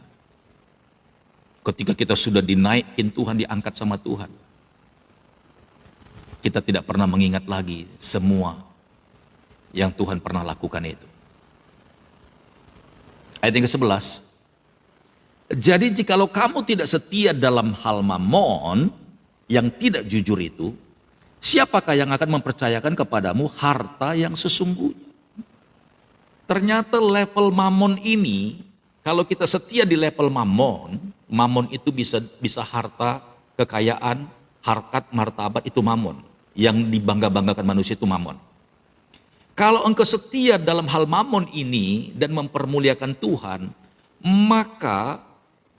ketika kita sudah dinaikin Tuhan, diangkat sama Tuhan, kita tidak pernah mengingat lagi semua yang Tuhan pernah lakukan itu. Ayat yang ke-11. Jadi jikalau kamu tidak setia dalam hal mamon yang tidak jujur itu, siapakah yang akan mempercayakan kepadamu harta yang sesungguhnya? Ternyata level mamon ini, kalau kita setia di level mamon, mamon itu bisa harta, kekayaan, harkat, martabat, itu mamon. Yang dibangga-banggakan manusia itu mamon. Kalau engkau setia dalam hal mamon ini dan mempermuliakan Tuhan, maka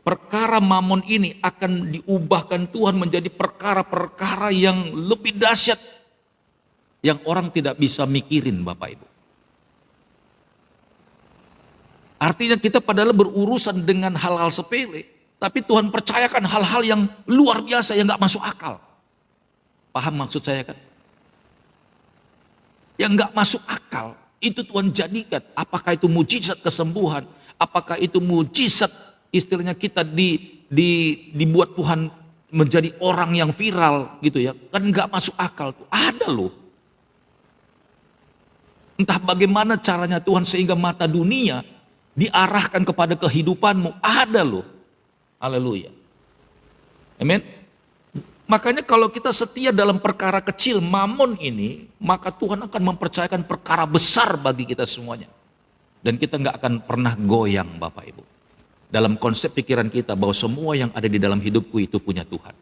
perkara mamon ini akan diubahkan Tuhan menjadi perkara-perkara yang lebih dahsyat, yang orang tidak bisa mikirin Bapak Ibu. Artinya kita padahal berurusan dengan hal-hal sepele, tapi Tuhan percayakan hal-hal yang luar biasa yang gak masuk akal. Paham maksud saya kan? Yang gak masuk akal, itu Tuhan jadikan. Apakah itu mujizat kesembuhan, apakah itu mujizat istilahnya kita dibuat Tuhan menjadi orang yang viral gitu ya. Kan gak masuk akal tuh, ada loh. Entah bagaimana caranya Tuhan sehingga mata dunia diarahkan kepada kehidupanmu, ada loh. Haleluya. Amin. Makanya kalau kita setia dalam perkara kecil mamon ini, maka Tuhan akan mempercayakan perkara besar bagi kita semuanya. Dan kita nggak akan pernah goyang Bapak Ibu. Dalam konsep pikiran kita bahwa semua yang ada di dalam hidupku itu punya Tuhan.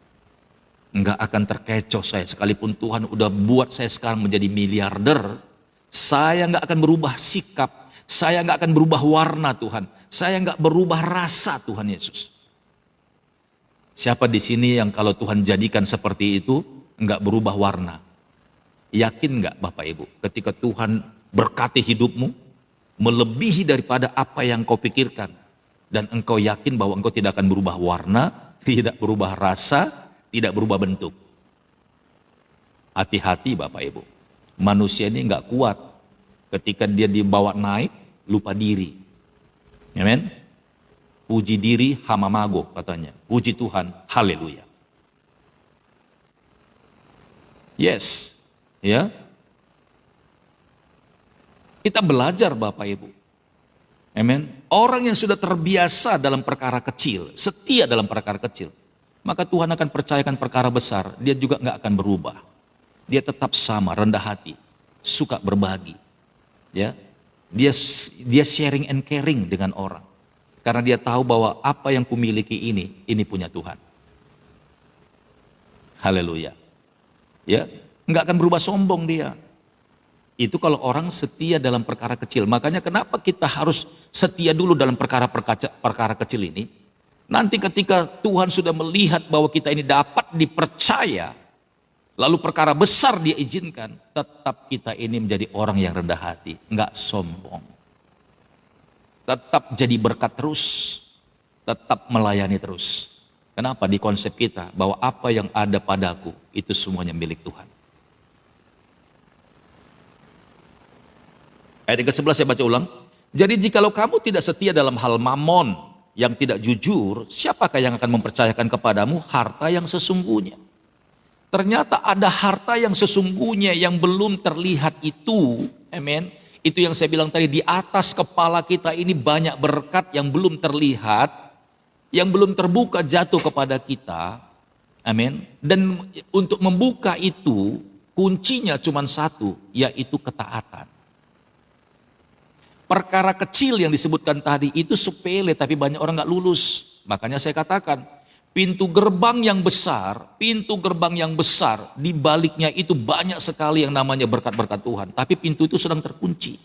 Nggak akan terkecoh saya, sekalipun Tuhan udah buat saya sekarang menjadi miliarder, saya nggak akan berubah sikap. Saya nggak akan berubah warna Tuhan. Saya nggak berubah rasa Tuhan Yesus. Siapa di sini yang kalau Tuhan jadikan seperti itu nggak berubah warna? Yakin nggak Bapak Ibu? Ketika Tuhan berkati hidupmu melebihi daripada apa yang kau pikirkan, dan engkau yakin bahwa engkau tidak akan berubah warna, tidak berubah rasa, tidak berubah bentuk. Hati-hati Bapak Ibu. Manusia ini nggak kuat. Ketika dia dibawa naik, lupa diri. Amen. Puji diri hamamago katanya. Puji Tuhan, haleluya. Yes, ya. Kita belajar Bapak Ibu. Amen. Orang yang sudah terbiasa dalam perkara kecil, setia dalam perkara kecil, maka Tuhan akan percayakan perkara besar. Dia juga nggak akan berubah. Dia tetap sama, rendah hati, suka berbagi. Ya, dia sharing and caring dengan orang, karena dia tahu bahwa apa yang kumiliki ini punya Tuhan. Haleluya. Ya, nggak akan berubah sombong dia. Itu kalau orang setia dalam perkara kecil. Makanya kenapa kita harus setia dulu dalam perkara kecil ini. Nanti ketika Tuhan sudah melihat bahwa kita ini dapat dipercaya, lalu perkara besar dia izinkan, tetap kita ini menjadi orang yang rendah hati, nggak sombong. Tetap jadi berkat terus, tetap melayani terus. Kenapa? Di konsep kita bahwa apa yang ada padaku itu semuanya milik Tuhan. Ayat ke-11 saya baca ulang. Jadi jikalau kamu tidak setia dalam hal mamon yang tidak jujur, siapakah yang akan mempercayakan kepadamu harta yang sesungguhnya? Ternyata ada harta yang sesungguhnya yang belum terlihat itu, amen. Itu yang saya bilang tadi, di atas kepala kita ini banyak berkat yang belum terlihat, yang belum terbuka jatuh kepada kita, amen. Dan untuk membuka itu, kuncinya cuma satu, yaitu ketaatan. Perkara kecil yang disebutkan tadi itu sepele, tapi banyak orang gak lulus. Makanya saya katakan, pintu gerbang yang besar, di baliknya itu banyak sekali yang namanya berkat-berkat Tuhan. Tapi pintu itu sedang terkunci.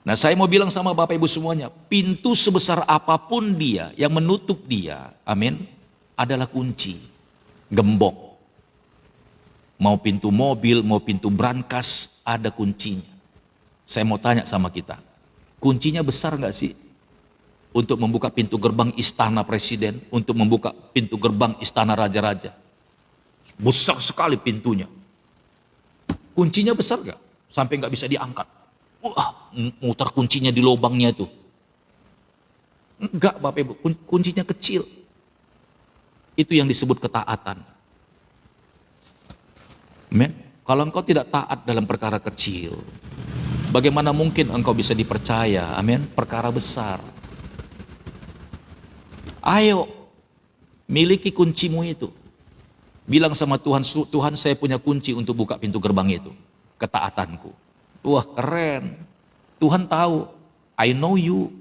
Nah saya mau bilang sama Bapak Ibu semuanya, pintu sebesar apapun dia, yang menutup dia, amin, adalah kunci, gembok. Mau pintu mobil, mau pintu brankas, ada kuncinya. Saya mau tanya sama kita, kuncinya besar gak sih? Untuk membuka pintu gerbang istana presiden, untuk membuka pintu gerbang istana raja-raja. Besar sekali pintunya. Kuncinya besar gak? Sampai gak bisa diangkat. Wah, muter kuncinya di lubangnya itu. Enggak Bapak Ibu, kuncinya kecil. Itu yang disebut ketaatan. Amen. Kalau engkau tidak taat dalam perkara kecil, bagaimana mungkin engkau bisa dipercaya, amin, perkara besar. Ayo, miliki kuncimu itu. Bilang sama Tuhan, Tuhan saya punya kunci untuk buka pintu gerbang itu. Ketaatanku. Wah keren. Tuhan tahu, I know you.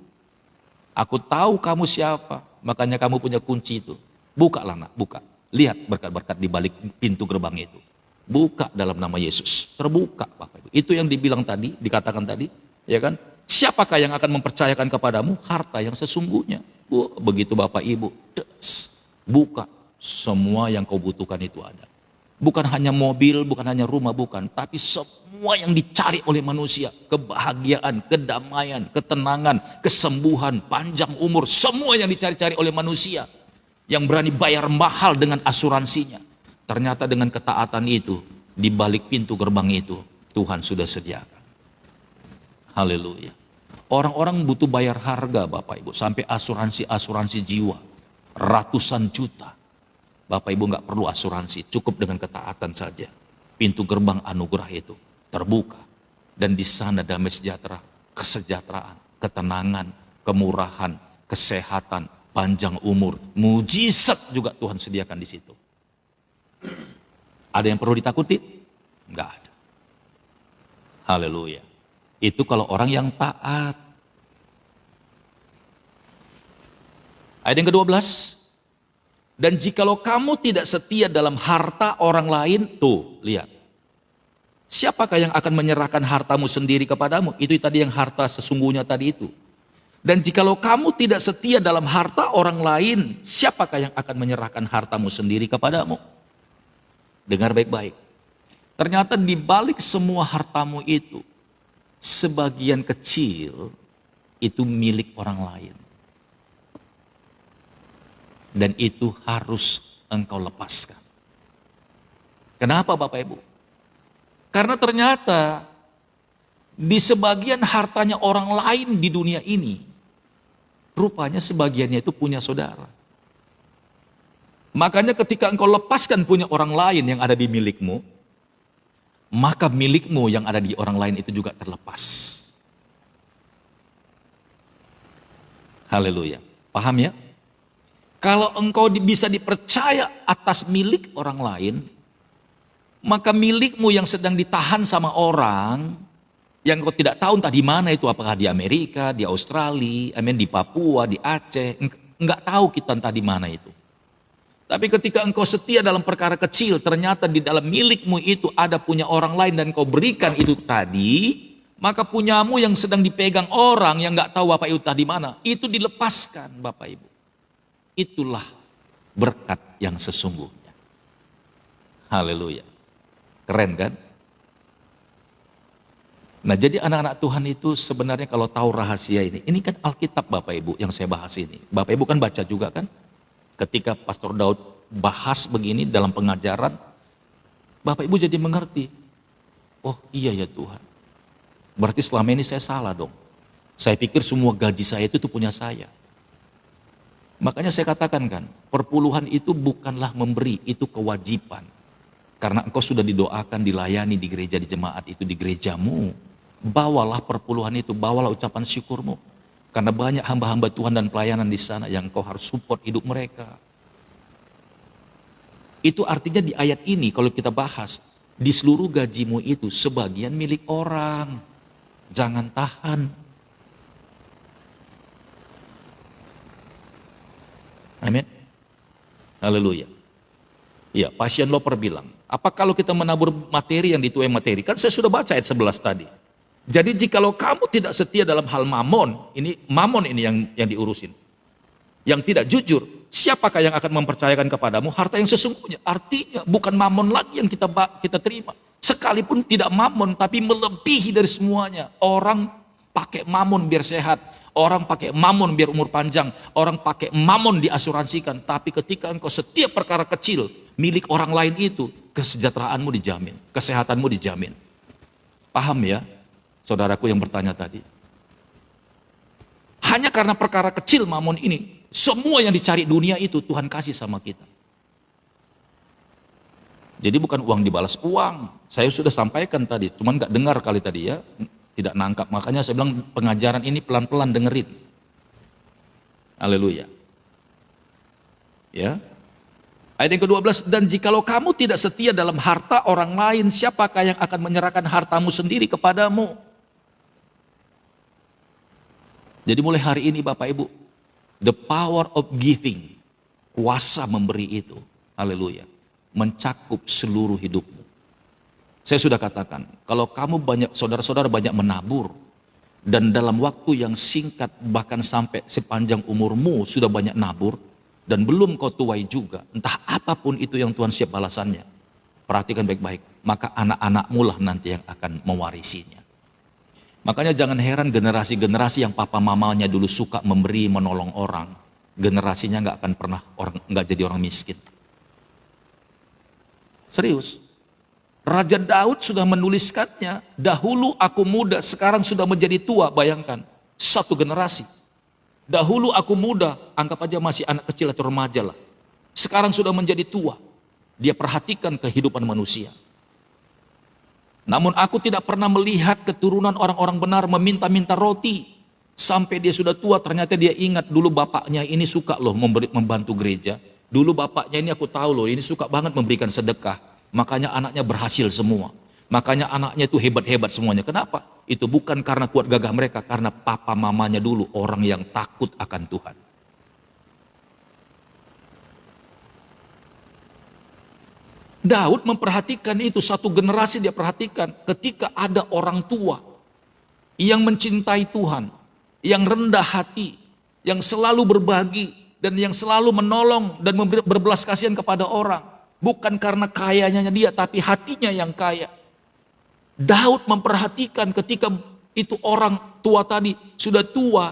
Aku tahu kamu siapa, makanya kamu punya kunci itu. Bukalah nak, buka. Lihat berkat-berkat di balik pintu gerbang itu. Buka dalam nama Yesus. Terbuka Bapak Ibu. Itu yang dibilang tadi, dikatakan tadi, ya kan? Siapakah yang akan mempercayakan kepadamu harta yang sesungguhnya? Begitu Bapak Ibu, buka, semua yang kau butuhkan itu ada. Bukan hanya mobil, bukan hanya rumah, bukan. Tapi semua yang dicari oleh manusia. Kebahagiaan, kedamaian, ketenangan, kesembuhan, panjang umur. Semua yang dicari-cari oleh manusia. Yang berani bayar mahal dengan asuransinya. Ternyata dengan ketaatan itu, di balik pintu gerbang itu, Tuhan sudah sediakan. Haleluya. Orang-orang butuh bayar harga Bapak Ibu. Sampai asuransi jiwa. Ratusan juta. Bapak Ibu nggak perlu asuransi, cukup dengan ketaatan saja. Pintu gerbang anugerah itu terbuka. Dan di sana damai sejahtera, kesejahteraan, ketenangan, kemurahan, kesehatan, panjang umur, mujizat juga Tuhan sediakan di situ. Ada yang perlu ditakuti? Enggak ada. Haleluya. Itu kalau orang yang taat. Ayat yang ke-12. Dan jikalau kamu tidak setia dalam harta orang lain, tuh lihat. Siapakah yang akan menyerahkan hartamu sendiri kepadamu? Itu tadi yang harta sesungguhnya tadi itu. Dan jikalau kamu tidak setia dalam harta orang lain, siapakah yang akan menyerahkan hartamu sendiri kepadamu? Dengar baik-baik. Ternyata di balik semua hartamu itu, sebagian kecil itu milik orang lain. Dan itu harus engkau lepaskan. Kenapa Bapak Ibu? Karena ternyata di sebagian hartanya orang lain di dunia ini, rupanya sebagiannya itu punya saudara. Makanya ketika engkau lepaskan punya orang lain yang ada di milikmu, maka milikmu yang ada di orang lain itu juga terlepas. Haleluya. Paham ya? Kalau engkau bisa dipercaya atas milik orang lain, maka milikmu yang sedang ditahan sama orang, yang kau tidak tahu entah di mana itu, apakah di Amerika, di Australia, di Papua, di Aceh, enggak tahu kita entah di mana itu. Tapi ketika engkau setia dalam perkara kecil, ternyata di dalam milikmu itu ada punya orang lain dan kau berikan itu tadi, maka punyamu yang sedang dipegang orang yang enggak tahu Bapak Ibu entah di mana, itu dilepaskan Bapak Ibu. Itulah berkat yang sesungguhnya. Haleluya. Keren kan? Nah jadi anak-anak Tuhan itu sebenarnya kalau tahu rahasia ini kan Alkitab Bapak Ibu yang saya bahas ini. Bapak Ibu kan baca juga kan? Ketika Pastor Daud bahas begini dalam pengajaran, Bapak Ibu jadi mengerti. Oh iya ya Tuhan. Berarti selama ini saya salah dong. Saya pikir semua gaji saya itu punya saya. Makanya saya katakan kan, perpuluhan itu bukanlah memberi, itu kewajiban. Karena engkau sudah didoakan, dilayani di gereja, di jemaat itu, di gerejamu. Bawalah perpuluhan itu, bawalah ucapan syukurmu. Karena banyak hamba-hamba Tuhan dan pelayanan di sana yang engkau harus support hidup mereka. Itu artinya di ayat ini kalau kita bahas, di seluruh gajimu itu sebagian milik orang. Jangan tahan. Amin. Haleluya. Ya, Passion Loper bilang, apa kalau kita menabur materi yang dituai materi? Kan saya sudah baca ayat 11 tadi. Jadi jikalau kamu tidak setia dalam hal mamon ini yang diurusin. Yang tidak jujur, siapakah yang akan mempercayakan kepadamu harta yang sesungguhnya? Artinya bukan mamon lagi yang kita terima. Sekalipun tidak mamon, tapi melebihi dari semuanya. Orang pakai mamon biar sehat. Orang pakai mamon biar umur panjang. Orang pakai mamon diasuransikan. Tapi ketika engkau setiap perkara kecil milik orang lain itu, kesejahteraanmu dijamin, kesehatanmu dijamin. Paham ya, saudaraku yang bertanya tadi? Hanya karena perkara kecil mamon ini, semua yang dicari dunia itu Tuhan kasih sama kita. Jadi bukan uang dibalas uang. Saya sudah sampaikan tadi, cuman gak dengar kali tadi ya. Tidak nangkap, makanya saya bilang pengajaran ini pelan-pelan dengerin. Haleluya. Ya. Ayat yang ke-12, dan jikalau kamu tidak setia dalam harta orang lain, siapakah yang akan menyerahkan hartamu sendiri kepadamu? Jadi mulai hari ini Bapak Ibu, the power of giving, kuasa memberi itu, haleluya, mencakup seluruh hidupmu. Saya sudah katakan, kalau kamu saudara-saudara banyak menabur, dan dalam waktu yang singkat bahkan sampai sepanjang umurmu sudah banyak nabur, dan belum kau tuai juga, entah apapun itu yang Tuhan siap balasannya. perhatikan baik-baik, maka anak-anakmu lah nanti yang akan mewarisinya. Makanya jangan heran generasi-generasi yang papa mamanya dulu suka memberi, menolong orang, generasinya nggak akan pernah nggak jadi orang miskin. Serius. Raja Daud sudah menuliskannya, dahulu aku muda, sekarang sudah menjadi tua, bayangkan. Satu generasi. Dahulu aku muda, anggap aja masih anak kecil atau remaja lah. Sekarang sudah menjadi tua. Dia perhatikan kehidupan manusia. Namun aku tidak pernah melihat keturunan orang-orang benar meminta-minta roti. Sampai dia sudah tua, ternyata dia ingat dulu bapaknya ini suka loh membantu gereja. Dulu bapaknya ini aku tahu loh, ini suka banget memberikan sedekah. Makanya anaknya berhasil semua. Makanya anaknya itu hebat-hebat semuanya. Kenapa? Itu bukan karena kuat gagah mereka, karena papa mamanya dulu orang yang takut akan Tuhan. Daud memperhatikan itu, satu generasi dia perhatikan ketika ada orang tua yang mencintai Tuhan, yang rendah hati, yang selalu berbagi, dan yang selalu menolong dan berbelas kasihan kepada orang. Bukan karena kayanya dia, tapi hatinya yang kaya. Daud memperhatikan ketika itu orang tua tadi sudah tua,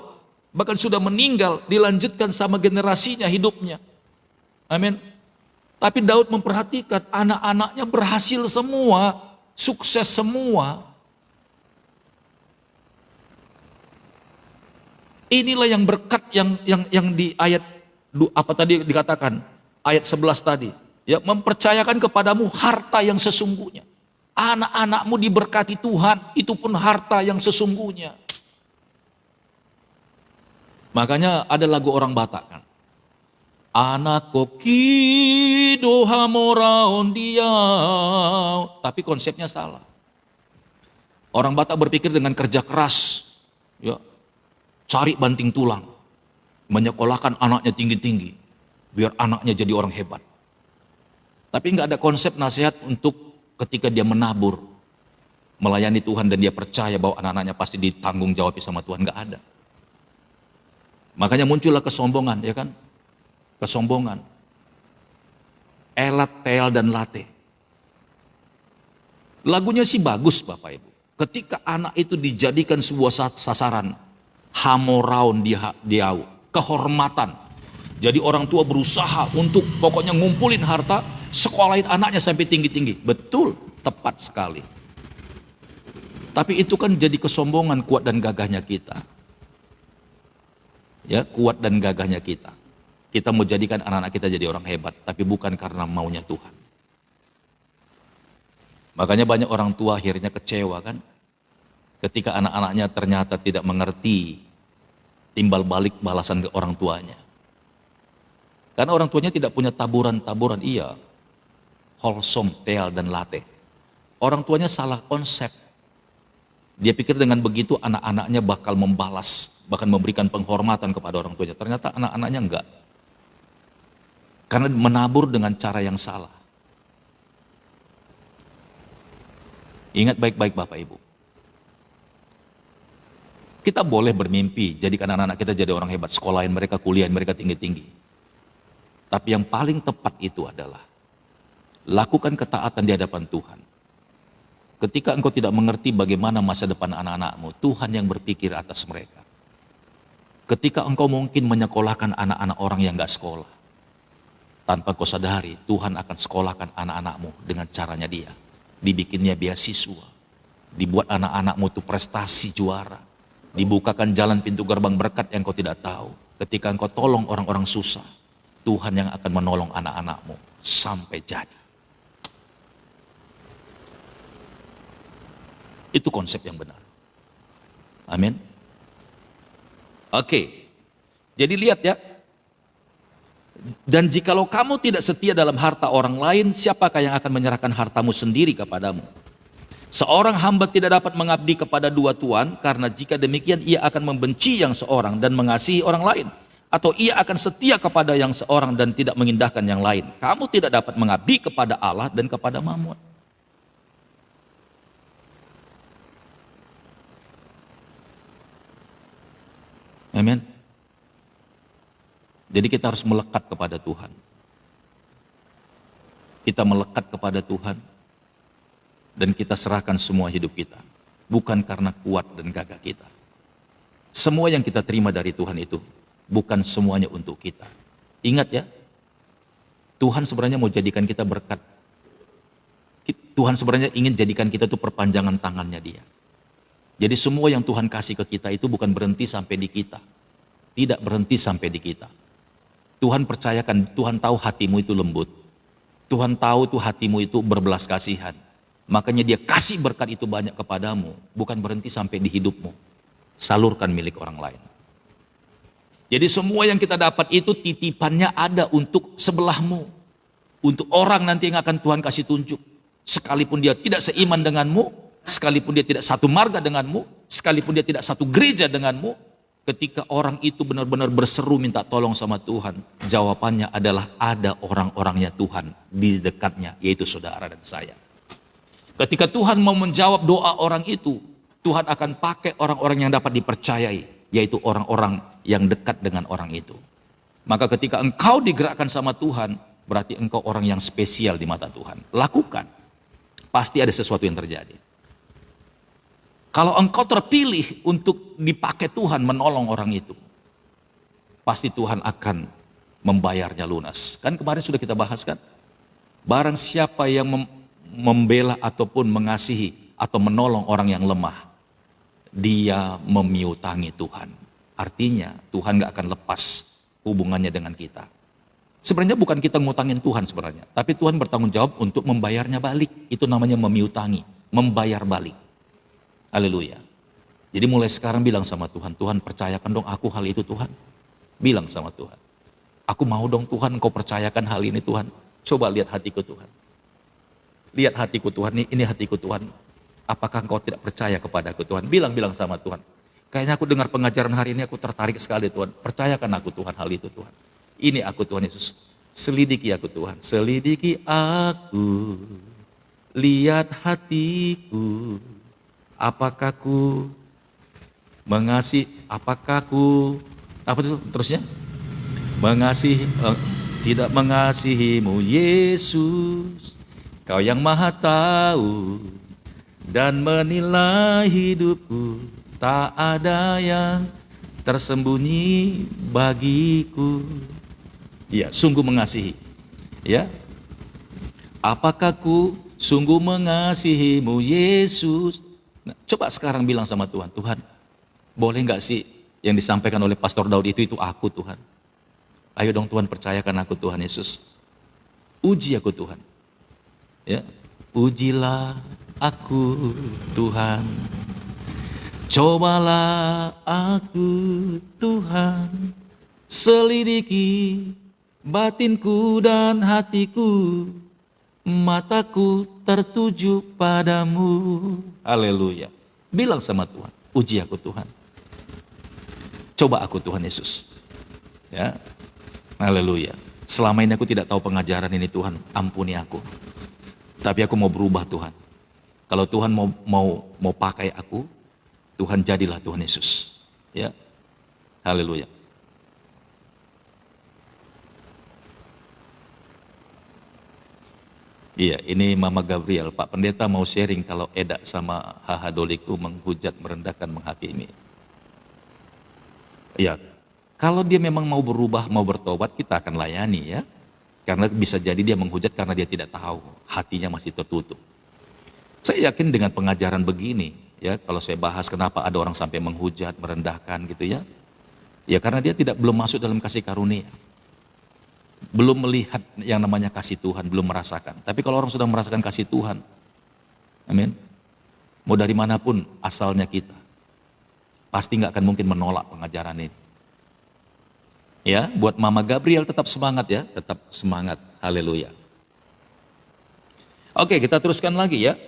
bahkan sudah meninggal, dilanjutkan sama generasinya hidupnya. Amin. Tapi Daud memperhatikan anak-anaknya berhasil semua, sukses semua. Inilah yang berkat yang di ayat apa tadi dikatakan, ayat 11 tadi, ya, mempercayakan kepadamu harta yang sesungguhnya. Anak-anakmu diberkati Tuhan, itu pun harta yang sesungguhnya. Makanya ada lagu orang Batak kan. Anak koki doha moraon dia. Tapi konsepnya salah. Orang Batak berpikir dengan kerja keras, ya, cari banting tulang, menyekolahkan anaknya tinggi-tinggi, biar anaknya jadi orang hebat. Tapi nggak ada konsep nasihat untuk ketika dia menabur, melayani Tuhan dan dia percaya bahwa anak-anaknya pasti ditanggung jawab sama Tuhan, nggak ada. Makanya muncullah kesombongan, ya kan? Kesombongan. Elat, tel, dan late. Lagunya sih bagus Bapak Ibu. Ketika anak itu dijadikan sebuah sasaran, hamoraun diau, kehormatan. Jadi orang tua berusaha untuk pokoknya ngumpulin harta, sekolahin anaknya sampai tinggi-tinggi. Betul, tepat sekali. Tapi itu kan jadi kesombongan kuat dan gagahnya kita. Ya, kuat dan gagahnya kita. Kita mau jadikan anak-anak kita jadi orang hebat, tapi bukan karena maunya Tuhan. Makanya banyak orang tua akhirnya kecewa kan, ketika anak-anaknya ternyata tidak mengerti timbal balik balasan ke orang tuanya. Karena orang tuanya tidak punya taburan-taburan, iya, wholesome, tel, dan latte. Orang tuanya salah konsep. Dia pikir dengan begitu anak-anaknya bakal membalas, bahkan memberikan penghormatan kepada orang tuanya. Ternyata anak-anaknya enggak. Karena menabur dengan cara yang salah. Ingat baik-baik Bapak Ibu. Kita boleh bermimpi, jadikan anak-anak kita jadi orang hebat, sekolahin mereka, kuliahin mereka tinggi-tinggi. Tapi yang paling tepat itu adalah lakukan ketaatan di hadapan Tuhan. Ketika engkau tidak mengerti bagaimana masa depan anak-anakmu, Tuhan yang berpikir atas mereka. Ketika engkau mungkin menyekolahkan anak-anak orang yang gak sekolah, tanpa kau sadari, Tuhan akan sekolahkan anak-anakmu dengan caranya dia. Dibikinnya beasiswa, dibuat anak-anakmu itu prestasi juara, dibukakan jalan pintu gerbang berkat yang kau tidak tahu. Ketika engkau tolong orang-orang susah, Tuhan yang akan menolong anak-anakmu sampai jadi. Itu konsep yang benar. Amin. Oke. Jadi lihat ya. Dan jikalau kamu tidak setia dalam harta orang lain, siapakah yang akan menyerahkan hartamu sendiri kepadamu? Seorang hamba tidak dapat mengabdi kepada dua tuan, karena jika demikian ia akan membenci yang seorang dan mengasihi orang lain. Atau ia akan setia kepada yang seorang dan tidak mengindahkan yang lain. Kamu tidak dapat mengabdi kepada Allah dan kepada Mammon. Amin. Jadi kita harus melekat kepada Tuhan. kita melekat kepada Tuhan, dan kita serahkan semua hidup kita. Bukan karena kuat dan gagah kita. Semua yang kita terima dari Tuhan itu, bukan semuanya untuk kita. Ingat ya, Tuhan sebenarnya mau jadikan kita berkat. Tuhan sebenarnya ingin jadikan kita itu perpanjangan tangannya Dia. Jadi semua yang Tuhan kasih ke kita itu bukan berhenti sampai di kita. Tidak berhenti sampai di kita. Tuhan percayakan, Tuhan tahu hatimu itu lembut. Tuhan tahu tuh hatimu itu berbelas kasihan. Makanya Dia kasih berkat itu banyak kepadamu. Bukan berhenti sampai di hidupmu. Salurkan milik orang lain. Jadi semua yang kita dapat itu titipannya ada untuk sebelahmu. Untuk orang nanti yang akan Tuhan kasih tunjuk. Sekalipun dia tidak seiman denganmu, sekalipun dia tidak satu marga denganmu, sekalipun dia tidak satu gereja denganmu, ketika orang itu benar-benar berseru minta tolong sama Tuhan, jawabannya adalah ada orang-orangnya Tuhan di dekatnya, yaitu saudara dan saya. Ketika Tuhan mau menjawab doa orang itu, Tuhan akan pakai orang-orang yang dapat dipercayai, yaitu orang-orang yang dekat dengan orang itu. Maka ketika engkau digerakkan sama Tuhan, berarti engkau orang yang spesial di mata Tuhan. Lakukan. Pasti ada sesuatu yang terjadi. Kalau engkau terpilih untuk dipakai Tuhan menolong orang itu, pasti Tuhan akan membayarnya lunas. Kan kemarin sudah kita bahas kan? Barang siapa yang membela ataupun mengasihi atau menolong orang yang lemah, dia memiutangi Tuhan. Artinya Tuhan gak akan lepas hubungannya dengan kita. Sebenarnya bukan kita ngutangin Tuhan sebenarnya, tapi Tuhan bertanggung jawab untuk membayarnya balik. Itu namanya memiutangi, membayar balik. Haleluya. Jadi mulai sekarang bilang sama Tuhan, Tuhan percayakan dong aku hal itu Tuhan. Bilang sama Tuhan, aku mau dong Tuhan Engkau percayakan hal ini Tuhan. Coba lihat hatiku Tuhan. Lihat hatiku Tuhan, ini hatiku Tuhan. Apakah Engkau tidak percaya kepadaku Tuhan? Bilang sama Tuhan. Kayaknya aku dengar pengajaran hari ini aku tertarik sekali Tuhan. Percayakan aku Tuhan hal itu Tuhan. Ini aku Tuhan Yesus. Selidiki aku Tuhan. Selidiki aku. Lihat hatiku. Apakah ku mengasihi, apakah ku, apa itu terusnya? Mengasihi, tidak mengasihimu Yesus. Kau yang maha tahu dan menilai hidupku. Tak ada yang tersembunyi bagiku. Ya, sungguh mengasihi. Ya. Apakah ku sungguh mengasihimu Yesus? Nah, coba sekarang bilang sama Tuhan, Tuhan, boleh nggak sih yang disampaikan oleh Pastor Daud itu aku Tuhan? Ayo dong Tuhan percayakan aku Tuhan Yesus. Uji aku Tuhan. Ya, ujilah aku Tuhan. Cobalah aku Tuhan. Selidiki batinku dan hatiku, mataku tertuju padamu. Haleluya. Bilang sama Tuhan, uji aku Tuhan. Coba aku Tuhan Yesus. Ya. Haleluya. Selama ini aku tidak tahu pengajaran ini Tuhan, ampuni aku. Tapi aku mau berubah Tuhan. Kalau Tuhan mau pakai aku, Tuhan jadilah Tuhan Yesus. Ya. Haleluya. Iya, ini Mama Gabriel. Pak Pendeta mau sharing kalau Eda sama Haha Doliku menghujat, merendahkan, menghakimi. Iya, kalau dia memang mau berubah, mau bertobat, kita akan layani ya. Karena bisa jadi dia menghujat karena dia tidak tahu, hatinya masih tertutup. Saya yakin dengan pengajaran begini, ya, kalau saya bahas kenapa ada orang sampai menghujat, merendahkan gitu ya. Ya karena dia belum masuk dalam kasih karunia. Belum melihat yang namanya kasih Tuhan, belum merasakan. Tapi kalau orang sudah merasakan kasih Tuhan, amin, mau dari manapun asalnya kita, pasti nggak akan mungkin menolak pengajaran ini. Ya, buat Mama Gabriel tetap semangat ya, tetap semangat, haleluya. Oke, kita teruskan lagi ya.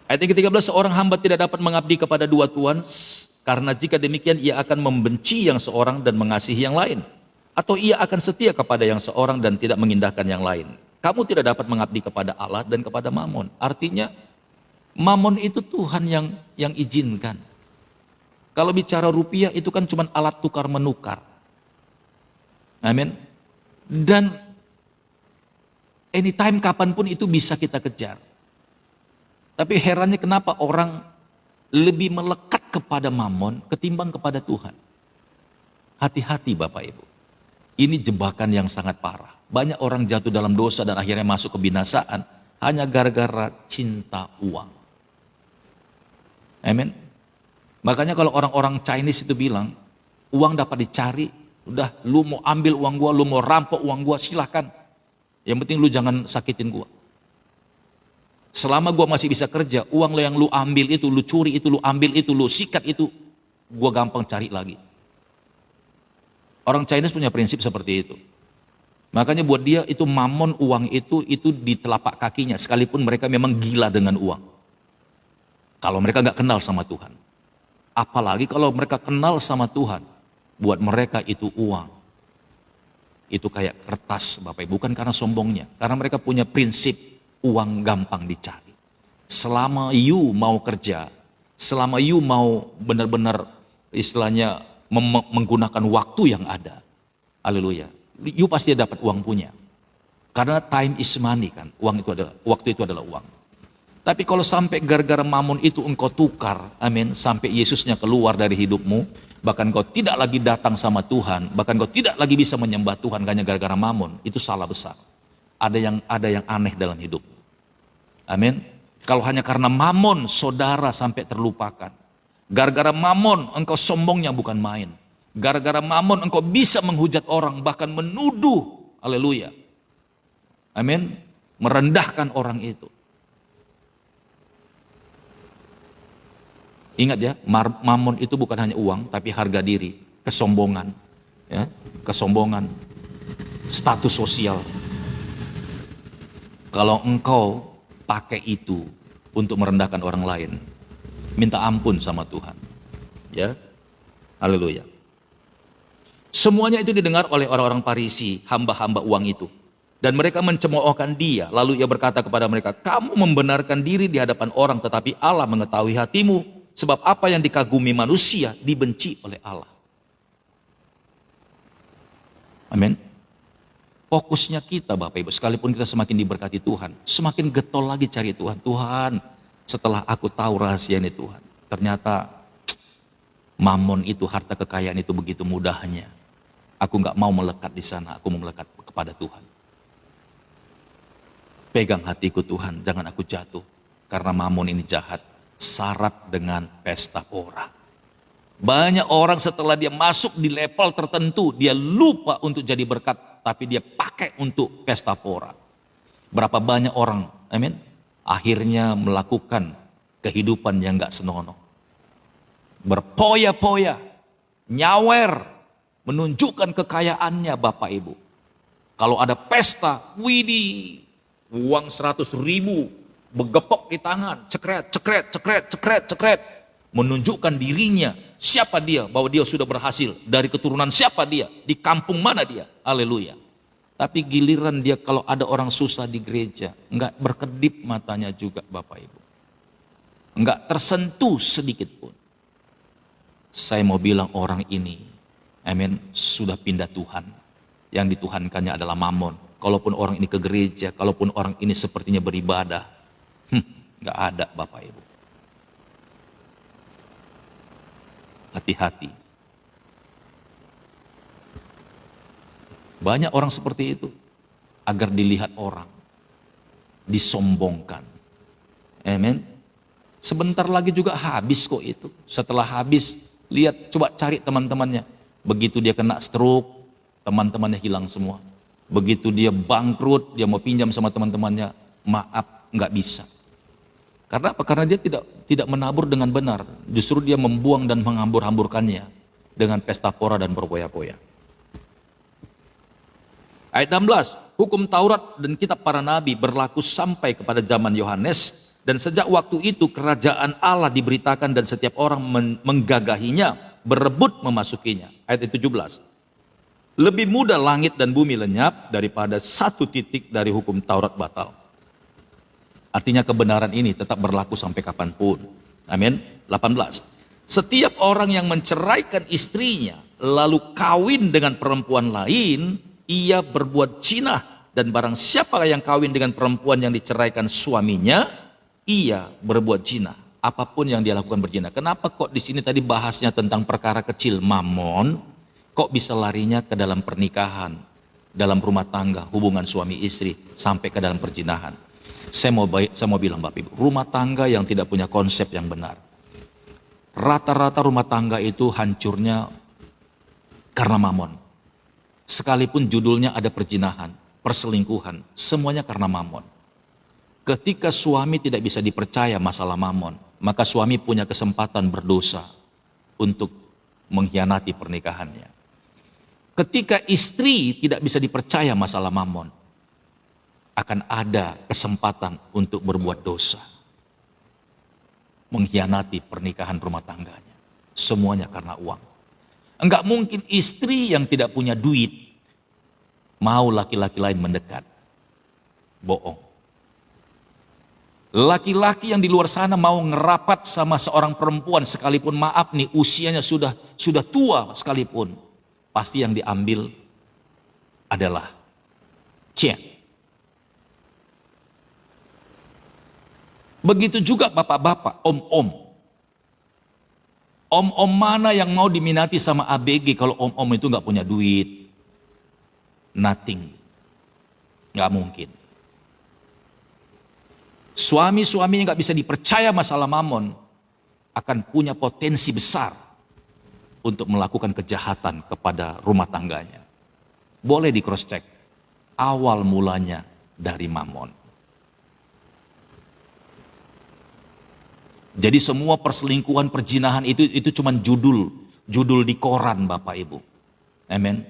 Ayat yang ke-13, seorang hamba tidak dapat mengabdi kepada dua tuan, karena jika demikian ia akan membenci yang seorang dan mengasihi yang lain. Atau ia akan setia kepada yang seorang dan tidak mengindahkan yang lain. Kamu tidak dapat mengabdi kepada Allah dan kepada Mamon. Artinya, Mamon itu Tuhan yang izinkan. Kalau bicara rupiah itu kan cuma alat tukar menukar. Amin. Dan anytime kapanpun itu bisa kita kejar. Tapi herannya kenapa orang lebih melekat kepada mamon ketimbang kepada Tuhan. Hati-hati Bapak Ibu. Ini jebakan yang sangat parah. Banyak orang jatuh dalam dosa dan akhirnya masuk kebinasaan hanya gara-gara cinta uang. Amin. Makanya kalau orang-orang Chinese itu bilang, uang dapat dicari, udah lu mau ambil uang gua, lu mau rampok uang gua, silahkan. Yang penting lu jangan sakitin gua. Selama gua masih bisa kerja, uang lo yang lu ambil itu, lu curi itu, lu ambil itu, lu sikat itu, gua gampang cari lagi. Orang Chinese punya prinsip seperti itu. Makanya buat dia itu mamon uang itu di telapak kakinya, sekalipun mereka memang gila dengan uang. Kalau mereka nggak kenal sama Tuhan. Apalagi kalau mereka kenal sama Tuhan, buat mereka itu uang. Itu kayak kertas Bapak Ibu, bukan karena sombongnya. Karena mereka punya prinsip, uang gampang dicari. Selama you mau kerja, selama you mau benar-benar istilahnya menggunakan waktu yang ada, haleluya, you pasti dapat uang punya. Karena time is money kan, waktu itu adalah uang. Tapi kalau sampai gara-gara mamon itu engkau tukar, amin, sampai Yesusnya keluar dari hidupmu, bahkan kau tidak lagi datang sama Tuhan, bahkan kau tidak lagi bisa menyembah Tuhan hanya gara-gara mamon, itu salah besar. Ada yang aneh dalam hidup. Amin. Kalau hanya karena mamon saudara sampai terlupakan. Gara-gara mamon engkau sombongnya bukan main. Gara-gara mamon engkau bisa menghujat orang, bahkan menuduh, haleluya. Amin. Merendahkan orang itu. Ingat ya, mamon itu bukan hanya uang, tapi harga diri, kesombongan, ya, kesombongan, status sosial. Kalau engkau pakai itu untuk merendahkan orang lain, minta ampun sama Tuhan. Ya, haleluya. Semuanya itu didengar oleh orang-orang Farisi, hamba-hamba uang itu. Dan mereka mencemoohkan dia, lalu ia berkata kepada mereka, kamu membenarkan diri di hadapan orang, tetapi Allah mengetahui hatimu. Sebab apa yang dikagumi manusia dibenci oleh Allah. Amin. Fokusnya kita Bapak Ibu, sekalipun kita semakin diberkati Tuhan, semakin getol lagi cari Tuhan. Tuhan, setelah aku tahu rahasia ini Tuhan, ternyata mamon itu, harta kekayaan itu begitu mudahnya. Aku nggak mau melekat di sana, aku mau melekat kepada Tuhan. Pegang hatiku Tuhan, jangan aku jatuh, karena mamon ini jahat. Syarat dengan pesta pora. Banyak orang setelah dia masuk di level tertentu, dia lupa untuk jadi berkat, tapi dia pakai untuk pesta pora. Berapa banyak orang, amin, akhirnya melakukan kehidupan yang gak senonoh. Berpoya-poya, nyawer, menunjukkan kekayaannya Bapak Ibu. Kalau ada pesta, widih, uang 100.000, begepok di tangan, cekret, menunjukkan dirinya, siapa dia, bahwa dia sudah berhasil, dari keturunan siapa dia, di kampung mana dia, haleluya. Tapi giliran dia kalau ada orang susah di gereja, enggak berkedip matanya juga Bapak Ibu, enggak tersentuh sedikit pun. Saya mau bilang orang ini, amin, sudah pindah Tuhan, yang dituhankannya adalah mamon. Kalaupun orang ini ke gereja, kalaupun orang ini sepertinya beribadah, nggak ada Bapak Ibu. Hati-hati. Banyak orang seperti itu, agar dilihat orang, disombongkan. Amin. Sebentar lagi juga habis kok itu. Setelah habis, lihat, coba cari teman-temannya. Begitu dia kena stroke, teman-temannya hilang semua. Begitu dia bangkrut, dia mau pinjam sama teman-temannya, maaf, nggak bisa. Karena apa? Karena dia tidak menabur dengan benar. Justru dia membuang dan menghambur-hamburkannya dengan pesta pora dan berpoya-poya. Ayat 16, hukum Taurat dan kitab para nabi berlaku sampai kepada zaman Yohanes, dan sejak waktu itu kerajaan Allah diberitakan dan setiap orang menggagahinya, berebut memasukinya. Ayat 17, lebih mudah langit dan bumi lenyap daripada satu titik dari hukum Taurat batal. Artinya kebenaran ini tetap berlaku sampai kapanpun. Amin. 18. Setiap orang yang menceraikan istrinya lalu kawin dengan perempuan lain, ia berbuat zina, dan barang siapa yang kawin dengan perempuan yang diceraikan suaminya, ia berbuat zina. Apapun yang dia lakukan berzina. Kenapa kok di sini tadi bahasnya tentang perkara kecil mamon, kok bisa larinya ke dalam pernikahan, dalam rumah tangga, hubungan suami istri sampai ke dalam perzinahan? Saya mau bilang Bapak Ibu, rumah tangga yang tidak punya konsep yang benar. Rata-rata rumah tangga itu hancurnya karena mamon. Sekalipun judulnya ada perzinahan, perselingkuhan, semuanya karena mamon. Ketika suami tidak bisa dipercaya masalah mamon, maka suami punya kesempatan berdosa untuk mengkhianati pernikahannya. Ketika istri tidak bisa dipercaya masalah mamon, akan ada kesempatan untuk berbuat dosa, mengkhianati pernikahan rumah tangganya. Semuanya karena uang. Enggak mungkin istri yang tidak punya duit mau laki-laki lain mendekat. Bohong. Laki-laki yang di luar sana mau ngerapat sama seorang perempuan sekalipun maaf nih usianya sudah tua sekalipun, pasti yang diambil adalah cien. Begitu juga bapak-bapak, om-om. Om-om mana yang mau diminati sama ABG kalau om-om itu nggak punya duit? Nothing. Nggak mungkin. Suami-suami yang nggak bisa dipercaya masalah mamon akan punya potensi besar untuk melakukan kejahatan kepada rumah tangganya. Boleh di cross check. Awal mulanya dari mamon. Jadi semua perselingkuhan, perzinahan itu cuma judul di koran Bapak Ibu. Amen.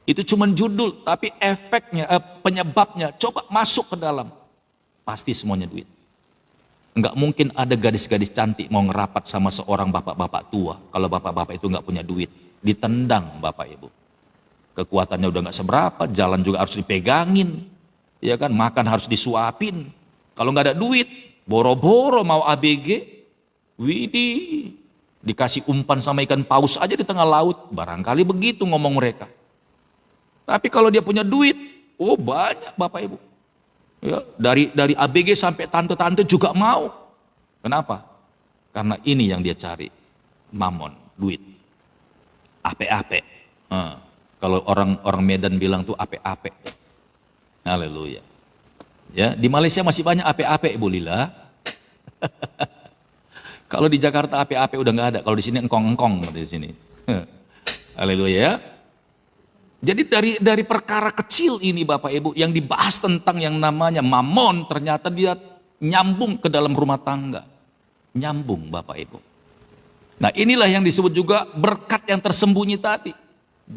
Itu cuma judul, tapi efeknya, penyebabnya coba masuk ke dalam. Pasti semuanya duit. Enggak mungkin ada gadis-gadis cantik mau ngerapat sama seorang bapak-bapak tua kalau bapak-bapak itu enggak punya duit. Ditendang Bapak Ibu. Kekuatannya udah enggak seberapa, jalan juga harus dipegangin. Ya kan, makan harus disuapin. Kalau enggak ada duit, boro-boro mau ABG, widih, dikasih umpan sama ikan paus aja di tengah laut. Barangkali begitu ngomong mereka. Tapi kalau dia punya duit, oh banyak Bapak Ibu. Ya, dari ABG sampai tante-tante juga mau. Kenapa? Karena ini yang dia cari, mamon, duit, ape-ape. Kalau orang Medan bilang tuh ape-ape. Haleluya. Ya, di Malaysia masih banyak ape-ape, Ibu Lila. Kalau di Jakarta ape-ape udah nggak ada. Kalau di sini engkong-engkong di sini. Haleluya ya. Jadi dari perkara kecil ini Bapak Ibu yang dibahas tentang yang namanya mamon, ternyata dia nyambung ke dalam rumah tangga. Nyambung Bapak Ibu. Nah inilah yang disebut juga berkat yang tersembunyi tadi.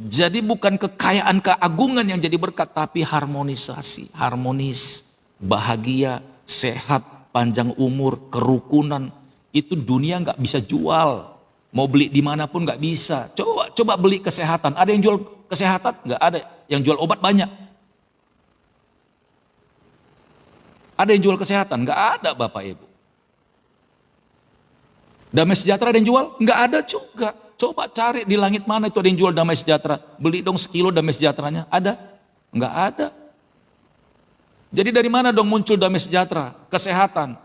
Jadi bukan kekayaan keagungan yang jadi berkat, tapi harmonisasi, harmonis, bahagia, sehat, panjang umur, kerukunan. Itu dunia nggak bisa jual. Mau beli dimanapun nggak bisa. Coba beli kesehatan. Ada yang jual kesehatan? Nggak ada. Yang jual obat banyak. Ada yang jual kesehatan? Nggak ada Bapak Ibu. Damai sejahtera ada yang jual? Nggak ada juga. Coba cari di langit mana itu ada yang jual damai sejahtera. Beli dong sekilo damai sejahteranya. Ada? Nggak ada. Jadi dari mana dong muncul damai sejahtera? Kesehatan.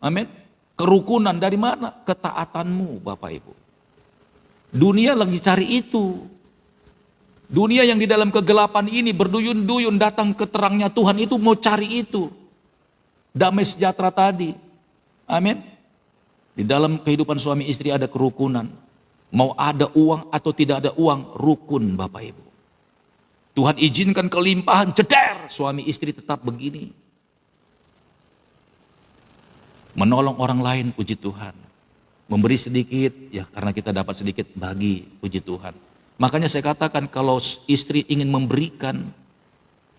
Amin. Kerukunan dari mana? Ketaatanmu Bapak Ibu. Dunia lagi cari itu. Dunia yang di dalam kegelapan ini berduyun-duyun datang ke terangnya Tuhan itu mau cari itu. Damai sejahtera tadi. Amin. Di dalam kehidupan suami istri ada kerukunan. Mau ada uang atau tidak ada uang, rukun Bapak Ibu. Tuhan izinkan kelimpahan, jeder, suami istri tetap begini. Menolong orang lain, puji Tuhan. Memberi sedikit, ya karena kita dapat sedikit, bagi, puji Tuhan. Makanya saya katakan kalau istri ingin memberikan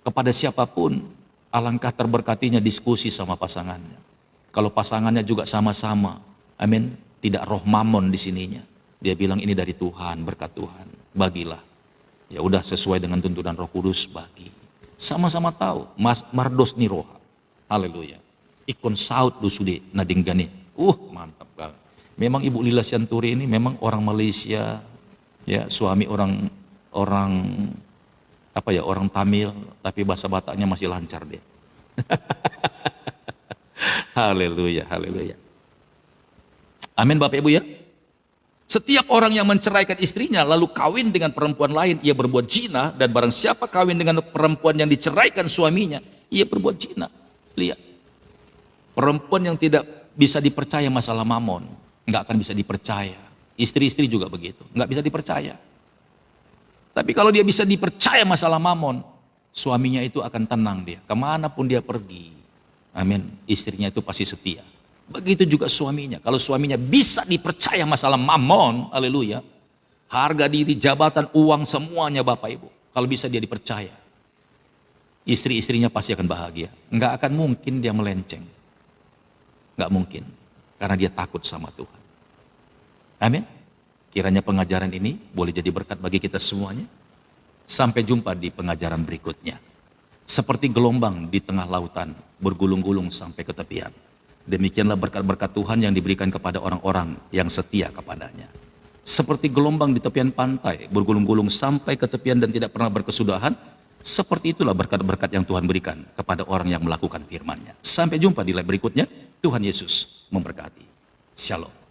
kepada siapapun, alangkah terberkatinya diskusi sama pasangannya. Kalau pasangannya juga sama-sama, amin, tidak roh mamon di sininya. Dia bilang ini dari Tuhan, berkat Tuhan, bagilah. Ya udah sesuai dengan tuntunan Roh Kudus, bagi. Sama-sama tahu, mardos niroha. Haleluya. Ikon saut dusude nadinggani. Mantap banget. Memang Ibu Lila Sianturi ini memang orang Malaysia Ya, suami orang orang apa ya, orang Tamil, tapi bahasa Bataknya masih lancar dia. Haleluya, haleluya. Amin Bapak Ibu ya. Setiap orang yang menceraikan istrinya lalu kawin dengan perempuan lain, ia berbuat zina, dan barang siapa kawin dengan perempuan yang diceraikan suaminya, ia berbuat zina. Lihat, perempuan yang tidak bisa dipercaya masalah mamon, nggak akan bisa dipercaya. Istri-istri juga begitu, nggak bisa dipercaya. Tapi kalau dia bisa dipercaya masalah mamon, suaminya itu akan tenang dia, kemanapun dia pergi. Amin, istrinya itu pasti setia. Begitu juga suaminya. Kalau suaminya bisa dipercaya masalah mamon, haleluya, harga diri, jabatan, uang, semuanya Bapak Ibu, kalau bisa dia dipercaya, istri-istrinya pasti akan bahagia. Nggak akan mungkin dia melenceng. Nggak mungkin. Karena dia takut sama Tuhan. Amin. Kiranya pengajaran ini boleh jadi berkat bagi kita semuanya. Sampai jumpa di pengajaran berikutnya. Seperti gelombang di tengah lautan, bergulung-gulung sampai ke tepian. Demikianlah berkat-berkat Tuhan yang diberikan kepada orang-orang yang setia kepadanya. Seperti gelombang di tepian pantai, bergulung-gulung sampai ke tepian dan tidak pernah berkesudahan. Seperti itulah berkat-berkat yang Tuhan berikan kepada orang yang melakukan firman-Nya. Sampai jumpa di live berikutnya. Tuhan Yesus memberkati. Shalom.